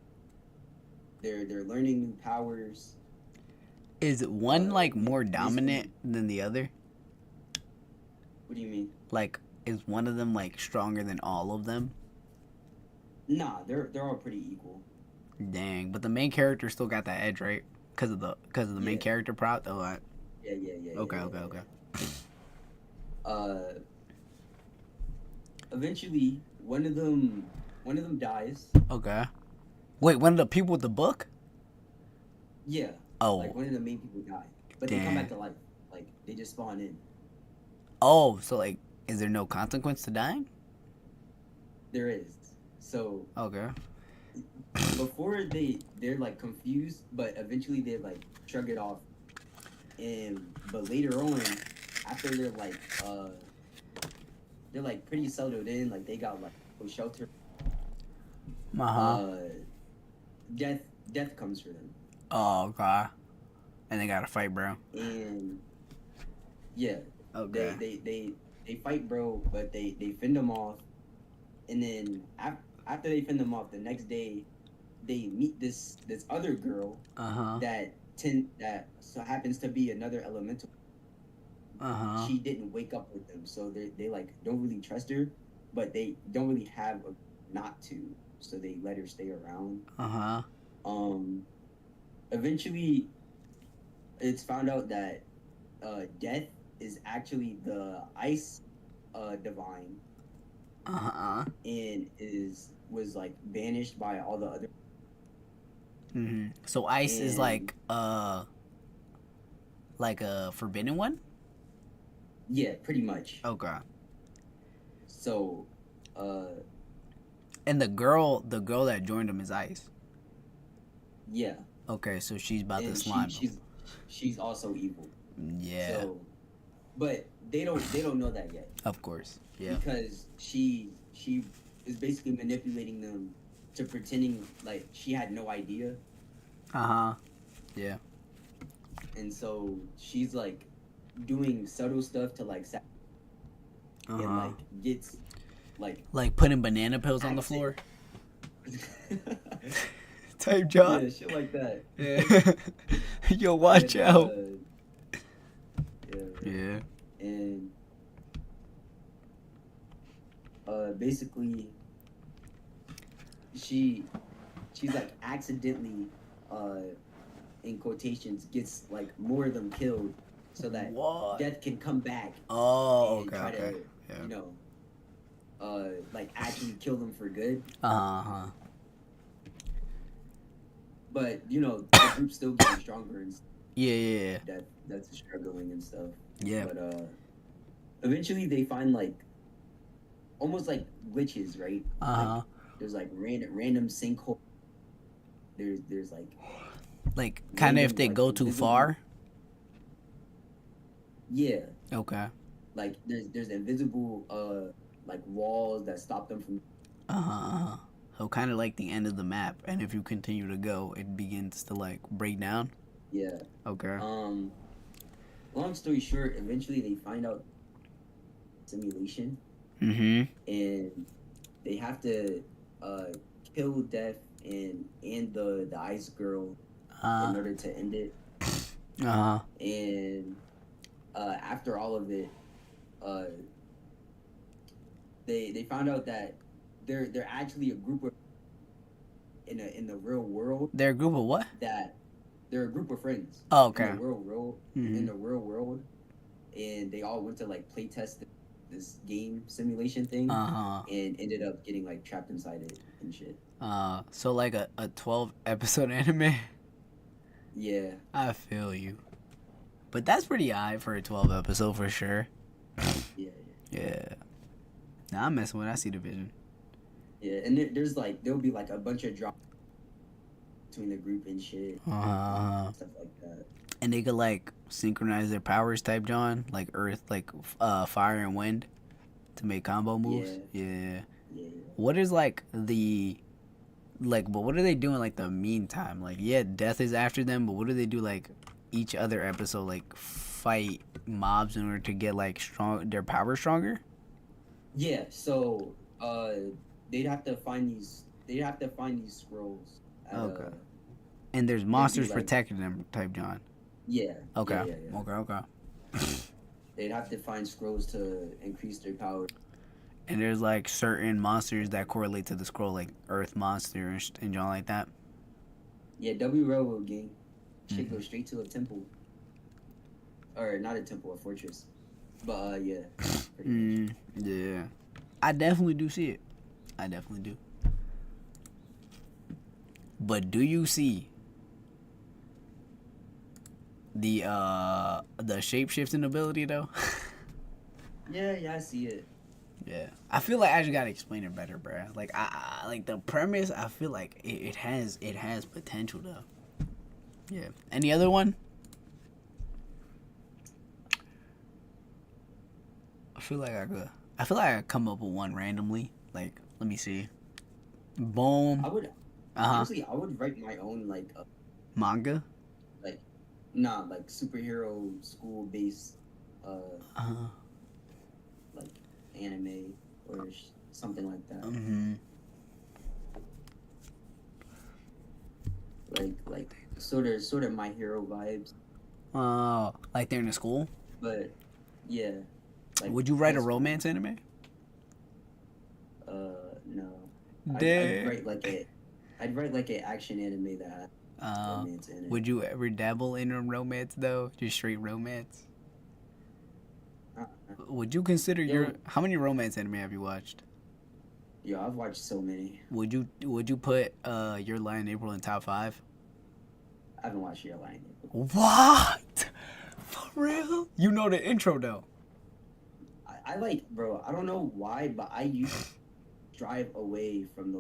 they're learning new powers. Is one like more dominant than the other? What do you mean? Like, is one of them like stronger than all of them? Nah, they're all pretty equal. Dang, but the main character still got that edge, right? Because of the main Yeah. character prop. Oh, Yeah. okay. Eventually, one of them dies. Okay. Wait, one of the people with the book? Yeah. Oh, Like one of the main people die, but they come Damn. back to life. Like they just spawn in. oh, so like, is there no consequence to dying? There is. So Okay. before they're like confused, but eventually they like shrug it off. And but later on, after they're like pretty settled in, like they got like a shelter. Uh-huh. Uh, death death comes for them, Oh, okay. And they gotta fight, bro. and yeah, Okay. they fight, bro, but they fend them off, and then after they fend them off, the next day they meet this other girl Uh-huh. that so happens to be another elemental. Uh-huh. She didn't wake up with them, so they like don't really trust her, but they don't really have a not to, so they let her stay around. Uh-huh. Eventually, it's found out that Death is actually the ice divine, Uh-huh. and was like banished by all the other. Mm-hmm. So ice is And- like a forbidden one? Yeah, pretty much. Okay. So, And the girl that joined him is ice. yeah, Okay, so she's about to and slime him. she's also evil. Yeah, So, but they don't know that yet. of course. Yeah. Because she is basically manipulating them to pretending like she had no idea, Uh-huh. and so she's like doing subtle stuff to like and Uh-huh. like gets like Like putting banana peels on the Accent. floor. Type John. yeah, shit like that. Yeah. Yo, watch And, out. yeah, Yeah. and basically she's like accidentally in quotations gets like more of them killed so that What? Death can come back Oh, and okay, try okay. to Yeah. you know like actually kill them for good. Uh-huh. But you know the group's still getting stronger and Yeah. that's struggling and stuff. Yeah. But eventually they find like almost like glitches, right? Uh-huh. There's like random sinkhole. There's like Like kind of if they like, go too invisible- far. yeah, Okay. like there's invisible like walls that stop them from Uh-huh. So kind of like the end of the map, and if you continue to go, it begins to like break down. yeah. Okay. Long story short, eventually they find out simulation Mm-hmm. and they have to kill Death and the ice girl in order to end it. Uh-huh. And after all of it, they found out that they're actually a group of in the real world They're a group of what? that they're a group of friends Oh, okay. in the real world Mhm. in the real world, and they all went to like play test this game simulation thing Uh-huh. and ended up getting like trapped inside it and shit. So like a 12 episode anime. Yeah, I feel you. But that's pretty high for a 12 episode for sure. yeah, Yeah. Nah, I'm messing with. I see the vision. yeah. And there's like there'll be like a bunch of drama between the group and shit, Uh-huh. stuff like that. And they could like synchronize their powers type John, like earth, like fire and wind to make combo moves. Yeah. Yeah. What is like but what are they doing like the meantime? Like yeah, Death is after them, but what do they do like each other episode, like fight mobs in order to get like their power stronger? Yeah, so they'd have to find these scrolls. At, Okay. And there's monsters like- protecting them type John. Yeah. Okay. Yeah. Okay. They'd have to find scrolls to increase their power. And there's like certain monsters that correlate to the scroll, like Earth monster and John like that. Yeah, W Railroad gang should Mm-hmm. go straight to a temple. Or not a temple, a fortress. But yeah. pretty much. Yeah. I definitely do see it. I definitely do. But do you see the shape shifting ability though? Yeah, I see it. Yeah, I feel like I just gotta explain it better, bruh. Like I like the premise. I feel like it has potential though. Yeah. Any other one? I feel like I could. I feel like I could come up with one randomly. Like, let me see. Boom. I would honestly, I would write my own like Manga. like nah like superhero school based Uh. like anime or something like that. Mm-hmm. Like sort of My Hero vibes, Like they're in a school. but yeah. Like Would you write a that's- romance anime? No. Dang. I'd write like a action anime that had romance in it. Would you ever dabble in a romance though? Just straight romance? Uh-uh. Would you consider Yeah. how many romance anime have you watched? Yo, I've watched so many. Would you put Your Lie in April in top 5? I haven't watched Your Line. What? For real? You know the intro though. I like, bro. I don't know why, but I used to drive away from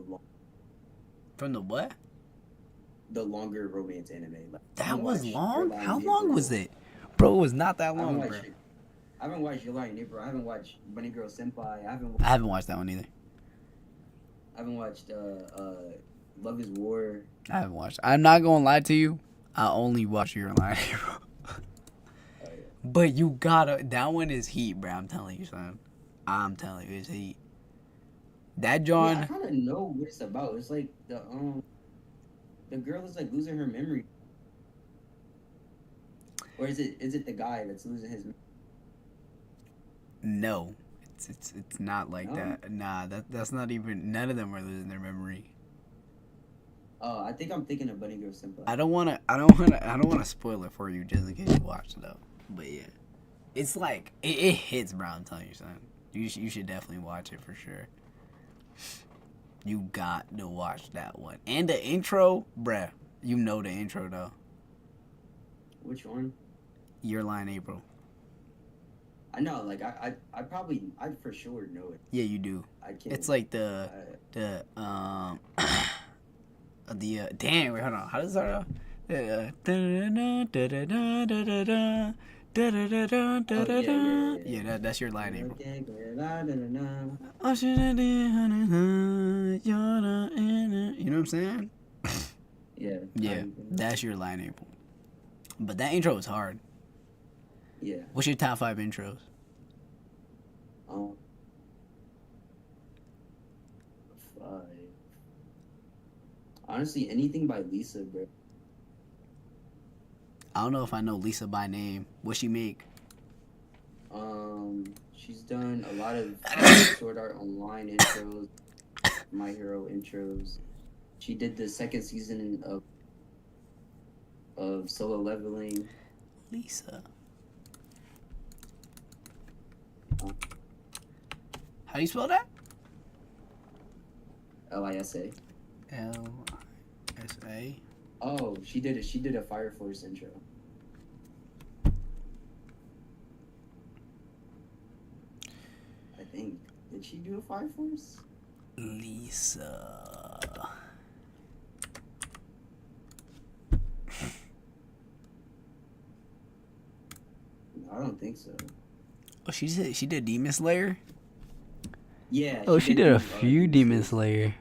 From the what? the longer romance anime. Like, I That haven't was watched long? Your Lie How in long April. was it? Bro, it was not that I haven't long, watched bro. it. I haven't watched Your Lie in April. I haven't watched Bunny Girl Senpai. I haven't watched that one either. I haven't watched Love is War. I haven't watched. I'm not gonna lie to you. I only watched Your Lie in April. Yeah. But you gotta. That one is heat, bro. I'm telling you, son. I'm telling you, it's heat. That Yeah, John. I kind of know what it's about. It's like the girl is like losing her memory, or is it the guy that's losing his? No, it's not like No? that. Nah, that's not even. None of them are losing their memory. Oh, I think I'm thinking of Bunny Girl Senpai. I don't wanna spoil it for you just in case you watch it though. But yeah, it's like it hits, bro. I'm telling you, son. You should definitely watch it for sure. You got to watch that one. And the intro, bruh. You know the intro though. Which one? Your Line April. I know, like I for sure know it. Yeah, you do. I can't. It's like the damn. Wait, hold on. How does it start off? Yeah, that's Your Line April. You know what I'm saying? Yeah. Yeah, that's Your Line April. But that intro is hard. Yeah. What's your top 5 intros? Um. 5. Honestly, anything by Lisa, bro. I don't know if I know Lisa by name. What she make? She's done a lot of Sword Art Online intros, My Hero intros. She did the second season of Solo Leveling. Lisa. How do you spell that? Lisa. Lisa. Oh, she did a Fire Force intro. I think. Did she do a Fire Force? Lisa. No, I don't think so. Oh, she did Demon Slayer. Yeah. Oh, she did a do, few Demon Slayer.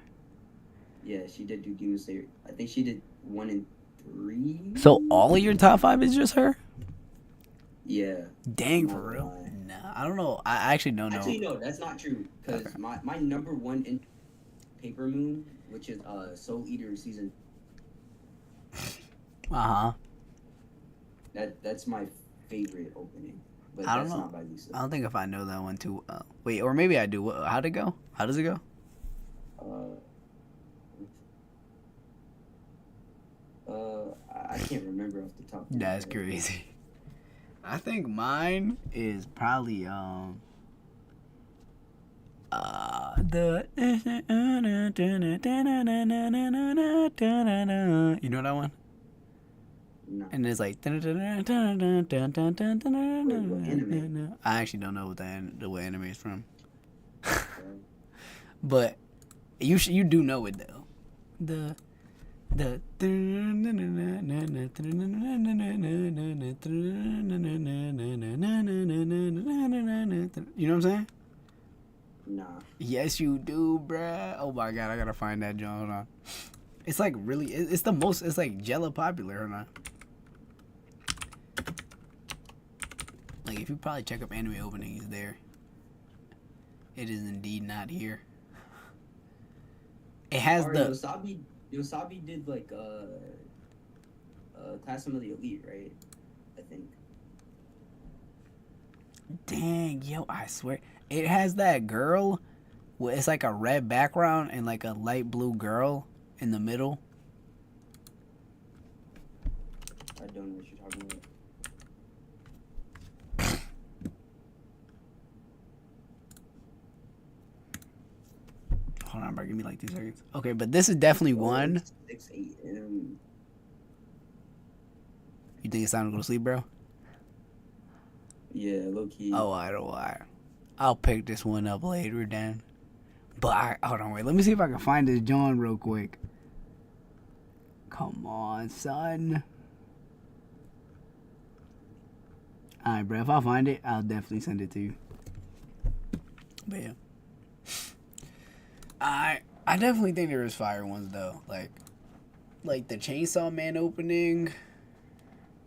Yeah, she did do Demon Slayer. I think she did 1 and 3. So all of your top 5 is just her? Yeah. Dang, Not for real? gonna lie. Nah, I don't know. I actually don't know. Actually, no, that's not true. Because Okay. my number one in Paper Moon, which is Soul Eater season, Uh-huh. that's my favorite opening. But I don't that's know. not by Lisa. I don't think if I know that one too well. Wait, or maybe I do. How'd it go? How does it go? I can't remember off the top. Of my That's head. crazy. I think mine is probably the you know that one? No. And it's like anime? I actually don't know what the what anime is from. bro. But you do know it though. The you know what I'm saying? Nah. Yes, you do, bruh. Oh my god, I gotta find that John. Hold on. It's like really, it's the most. It's like Jella popular or not? Like if you probably check up anime openings there, it is indeed not here. It has Or the Yosabi did like Classroom of the Elite, right? I think. dang yo. I swear it has that girl. It's like a red background and like a light blue girl in the middle. I don't know what you're talking about. Hold on, bro. Give me like 2 seconds. Okay, but this is definitely one. 6, 8. You think it's time to go to sleep, bro? Yeah, low key. Oh, I don't know. I'll pick this one up later, then. But hold on, wait. Let me see if I can find this John real quick. Come on, son. Alright, bro. If I find it, I'll definitely send it to you. But yeah. I definitely think there is fire ones though. Like the Chainsaw Man opening.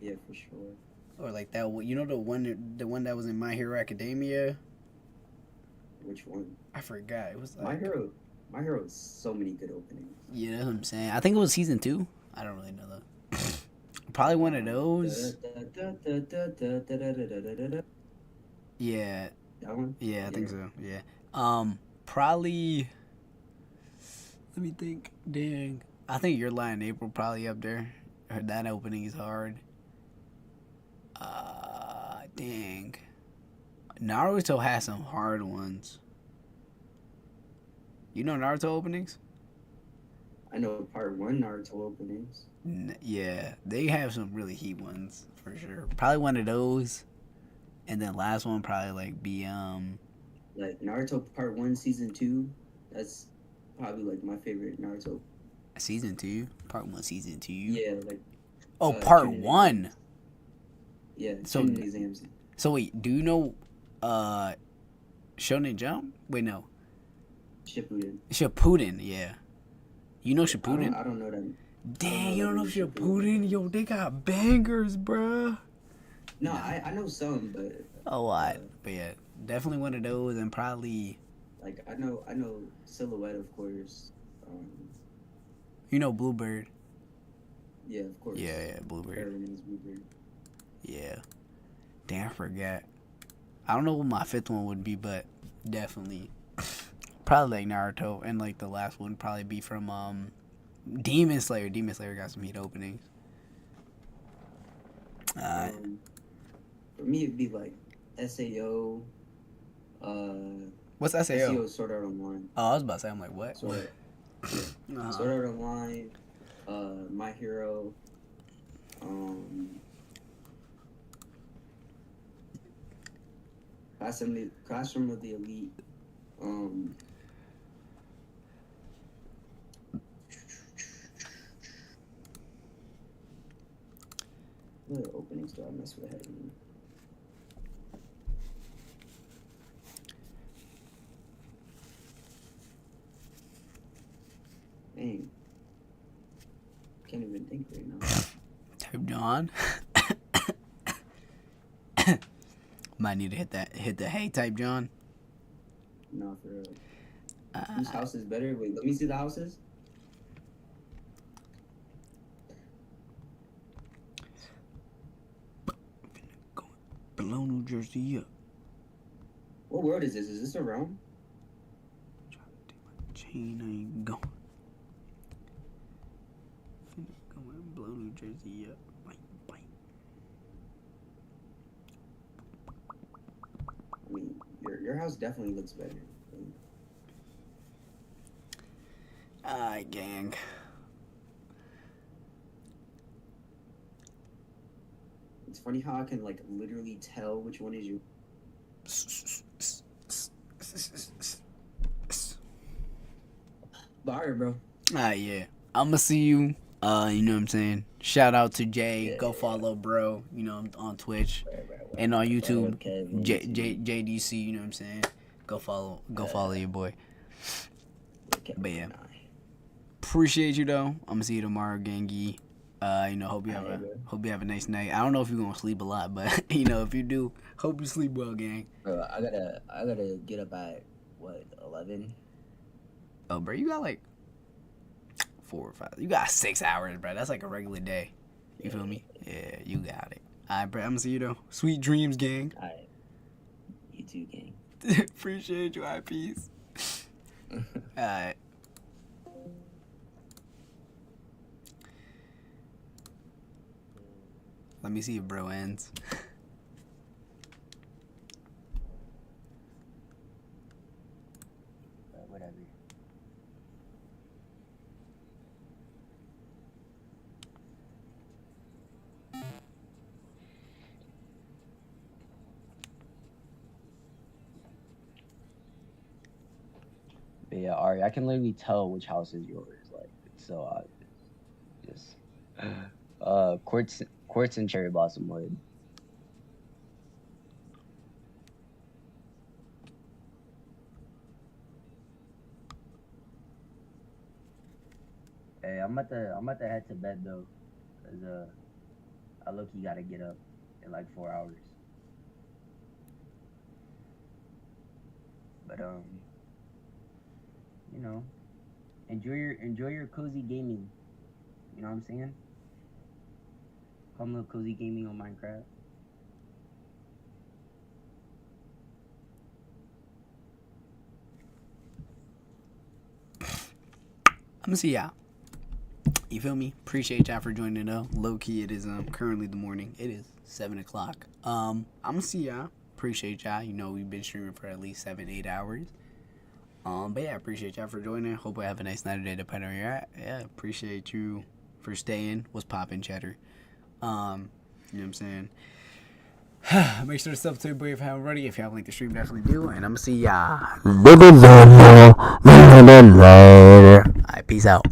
Yeah, for sure. Or like that, you know, the one that was in My Hero Academia. Which one? I forgot. It was like My Hero has so many good openings. Yeah, that's what I'm saying. I think it was season 2. I don't really know though. Probably one of those. Yeah, That one? yeah, I think so. Yeah. Probably. Let me think. Dang. I think Your Lie in April probably up there. That opening is hard. Dang. Naruto has some hard ones. You know Naruto openings? I know part 1 Naruto openings. Yeah, they have some really heat ones for sure. Probably one of those, and then last one probably like be Like Naruto part 1 season 2. That's probably like my favorite Naruto. season 2, part 1, season 2. Yeah, like part Chunin 1. exams. Yeah, So- Chunin exams. So wait, do you know Shonen Jump? Wait, no, Shippuden. Shippuden. Yeah, you know Shippuden. I don't know that. Dang, you don't know Shippuden. Shippuden? Yo, they got bangers, bruh. No, I know some, but A lot, but yeah, definitely one of those, and probably like I know Silhouette, of course. you know Bluebird. Yeah, of course. Yeah, Bluebird. Everything is Bluebird. Yeah. Damn, I forgot. I don't know what my 5th one would be, but definitely probably like Naruto, and like the last one probably be from Demon Slayer. Demon Slayer got some heat openings. For me, it'd be like SAO. What's SAO? SAO Sword Art Online. Oh, I was about to say, I'm like, what? Sword Art Online. My Hero. Classroom of the Elite. What other openings do I mess with heavily? Dang. Can't even think right now. Type John. Might need to hit the hey type John. No, for real. Whose house is better? Wait, let me see the houses. Below New Jersey, yeah. What world is this? Is this a realm? Chain ain't going. Finna go and blow New Jersey up. Bite, bite. I mean, your house definitely looks better. Alright, gang. It's funny how I can like literally tell which one is you. Alright, bro. Yeah. I'ma see you. You know what I'm saying? Shout out to Jay. Yeah. Go follow bro, you know, on Twitch Right. and on YouTube. Okay, JDC, you know what I'm saying? Go follow your boy. okay. But yeah. Appreciate you though. I'm gonna see you tomorrow, Gangi. You know, hope you have a nice night. I don't know if you're gonna sleep a lot, but you know, if you do, hope you sleep well, gang. Bro, I gotta get up at what 11. Oh, bro, you got like 4 or 5. You got 6 hours, bro. That's like a regular day. You feel me? Yeah, you got it. All right, bro. I'm gonna see you though. Sweet dreams, gang. All right, you too, gang. Appreciate you. All right, peace. All right. Let me see if bro ends. Whatever. But yeah, Ari, I can literally tell which house is yours. Like, it's so obvious. Just, quartz and cherry blossom wood. Hey, I'm about to head to bed though, cause I low-key gotta get up in like 4 hours. But you know, enjoy your cozy gaming. You know what I'm saying? Come little cozy gaming on Minecraft. I'm gonna see y'all. You feel me? Appreciate y'all for joining though. Low key, it is currently the morning. It is 7 o'clock. I'm gonna see y'all. Appreciate y'all. You know we've been streaming for at least 7-8 hours. But yeah, appreciate y'all for joining. Hope I have a nice night or day depending on where you're at. Yeah, appreciate you for staying. What's poppin', chatter? You know what I'm saying? Make sure to sub to your boy if you haven't already. If you haven't liked the stream, definitely do. And I'm gonna see y'all later. Alright, peace out.